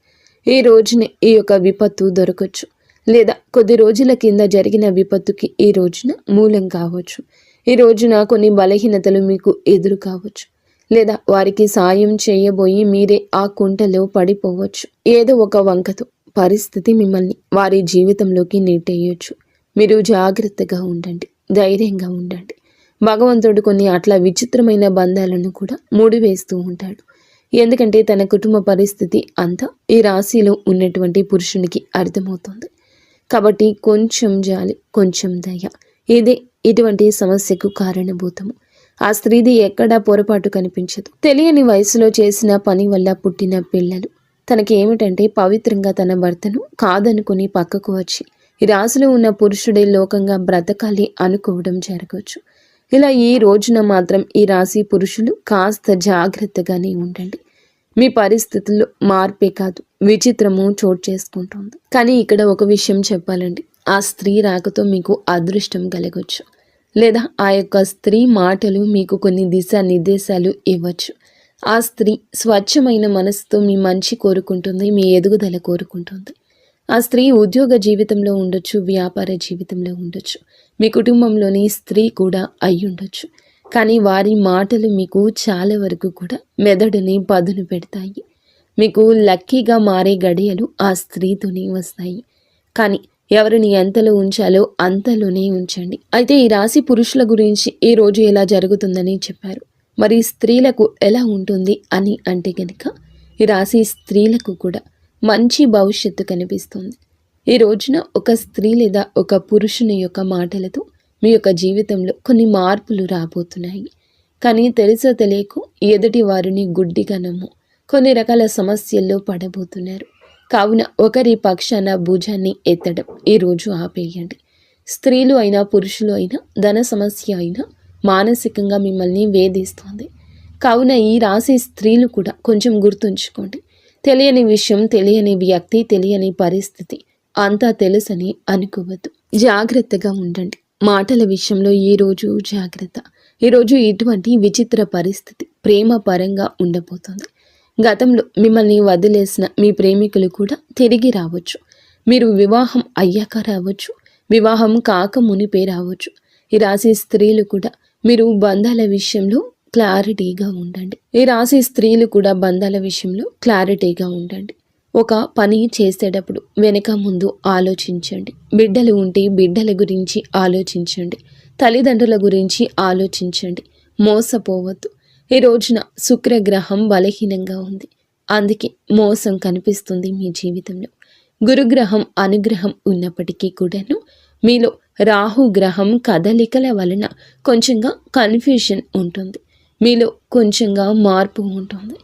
ఈ రోజునే ఈ యొక్క విపత్తు దొరకచ్చు, లేదా కొద్ది రోజుల కింద జరిగిన విపత్తుకి ఈ రోజున మూలం కావచ్చు. ఈ రోజున కొన్ని బలహీనతలు మీకు ఎదురు కావచ్చు, లేదా వారికి సాయం చేయబోయి మీరే ఆ కుంటలో పడిపోవచ్చు. ఏదో ఒక వంకతో పరిస్థితి మిమ్మల్ని వారి జీవితంలోకి నెట్టేయొచ్చు. మీరు జాగ్రత్తగా ఉండండి, ధైర్యంగా ఉండండి. భగవంతుడు కొన్ని అట్లా విచిత్రమైన బంధాలను కూడా ముడివేస్తూ ఉంటాడు. ఎందుకంటే తన కుటుంబ పరిస్థితి అంతా ఈ రాశిలో ఉన్నటువంటి పురుషునికి అర్థమవుతుంది. కాబట్టి కొంచెం జాలి, కొంచెం దయ, ఇదే ఇటువంటి సమస్యకు కారణభూతము. ఆ స్త్రీది ఎక్కడా పొరపాటు కనిపించదు. తెలియని వయసులో చేసిన పని వల్ల పుట్టిన పిల్లలు. తనకి ఏమిటంటే పవిత్రంగా తన భర్తను కాదనుకుని పక్కకు వచ్చి ఈ రాశిలో ఉన్న పురుషుడే లోకంగా బ్రతకాలి అనుకోవడం జరగవచ్చు. ఇలా ఈ రోజున మాత్రం ఈ రాశి పురుషులు కాస్త జాగ్రత్తగానే ఉండండి. మీ పరిస్థితుల్లో మార్పే కాదు, విచిత్రము చోటు చేసుకుంటుంది. కానీ ఇక్కడ ఒక విషయం చెప్పాలండి. ఆ స్త్రీ రాకతో మీకు అదృష్టం కలగవచ్చు, లేదా ఆ యొక్క స్త్రీ మాటలు మీకు కొన్ని దిశానిర్దేశాలు ఇవ్వచ్చు. ఆ స్త్రీ స్వచ్ఛమైన మనసుతో మీ మంచి కోరుకుంటుంది, మీ ఎదుగుదల కోరుకుంటుంది. ఆ స్త్రీ ఉద్యోగ జీవితంలో ఉండొచ్చు, వ్యాపార జీవితంలో ఉండొచ్చు, మీ కుటుంబంలోని స్త్రీ కూడా అయి ఉండొచ్చు. కానీ వారి మాటలు మీకు చాలా వరకు కూడా మెదడుని పదును పెడతాయి. మీకు లక్కీగా మారే గడియలు ఆ స్త్రీతోనే వస్తాయి. కానీ ఎవరిని ఎంతలో ఉంచాలో అంతలోనే ఉంచండి. అయితే ఈ రాశి పురుషుల గురించి ఈ రోజు ఎలా జరుగుతుందని చెప్పారు. మరి స్త్రీలకు ఎలా ఉంటుంది అని అంటే కనుక ఈ రాశి స్త్రీలకు కూడా మంచి భవిష్యత్తు కనిపిస్తుంది. ఈ రోజున ఒక స్త్రీ లేదా ఒక పురుషుని యొక్క మాటలతో మీ యొక్క జీవితంలో కొన్ని మార్పులు రాబోతున్నాయి. కానీ తెలుసో తెలియకో ఎదుటి వారిని గుడ్డిగా నమ్ము కొన్ని రకాల సమస్యల్లో పడబోతున్నారు. కావున ఒకరి పక్షాన భుజాన్ని ఎత్తడం ఈరోజు ఆపేయండి. స్త్రీలు అయినా పురుషులు అయినా ధన సమస్య అయినా మానసికంగా మిమ్మల్ని వేధిస్తోంది. కావున ఈ రాశి స్త్రీలు కూడా కొంచెం గుర్తుంచుకోండి. తెలియని విషయం, తెలియని వ్యక్తి, తెలియని పరిస్థితి అంతా తెలుసని అనుకోవద్దు. జాగ్రత్తగా ఉండండి. మాటల విషయంలో ఈరోజు జాగ్రత్త. ఈరోజు ఇటువంటి విచిత్ర పరిస్థితి ప్రేమ పరంగా ఉండబోతోంది. గతంలో మిమ్మల్ని వదిలేసిన మీ ప్రేమికులు కూడా తిరిగి రావచ్చు. మీరు వివాహం అయ్యాక రావచ్చు, వివాహం కాక మునిపే రావచ్చు. ఈ రాశి స్త్రీలు కూడా మీరు బంధాల విషయంలో క్లారిటీగా ఉండండి. ఈ రాశి స్త్రీలు కూడా బంధాల విషయంలో క్లారిటీగా ఉండండి. ఒక పని చేసేటప్పుడు వెనక ముందు ఆలోచించండి. బిడ్డలు ఉంటే బిడ్డల గురించి ఆలోచించండి. తల్లిదండ్రుల గురించి ఆలోచించండి. మోసపోవద్దు. ఈ రోజున శుక్రగ్రహం బలహీనంగా ఉంది. అందుకే మోసం కనిపిస్తుంది మీ జీవితంలో. గురుగ్రహం అనుగ్రహం ఉన్నప్పటికీ కూడాను మీలో రాహుగ్రహం కదలికల వలన కొంచెంగా కన్ఫ్యూషన్ ఉంటుంది. మీలో కొంచెంగా మార్పు ఉంటుంది.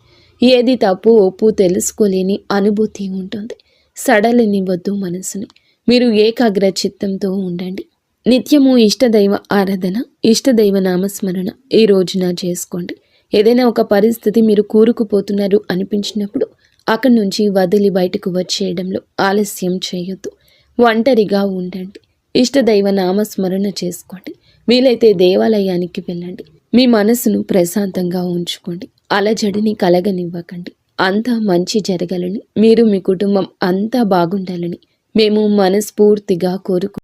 ఏది తప్పు ఒప్పు తెలుసుకోలేని అనుభూతి ఉంటుంది. సడలనివ్వద్దు మనసుని. మీరు ఏకాగ్ర చిత్తంతో ఉండండి. నిత్యము ఇష్టదైవ ఆరాధన, ఇష్టదైవ నామస్మరణ ఈ రోజున చేసుకోండి. ఏదైనా ఒక పరిస్థితి మీరు కూరుకుపోతున్నారు అనిపించినప్పుడు అక్కడి నుంచి వదిలి బయటకు వచ్చేయడంలో ఆలస్యం చేయొద్దు. ఒంటరిగా ఉండండి. ఇష్టదైవ నామస్మరణ చేసుకోండి. వీలైతే దేవాలయానికి వెళ్ళండి. మీ మనసును ప్రశాంతంగా ఉంచుకోండి. అలజడిని కలగనివ్వకండి. అంతా మంచి జరగాలని, మీరు మీ కుటుంబం అంతా బాగుండాలని మేము మనస్ఫూర్తిగా కోరుకుంటున్నాం.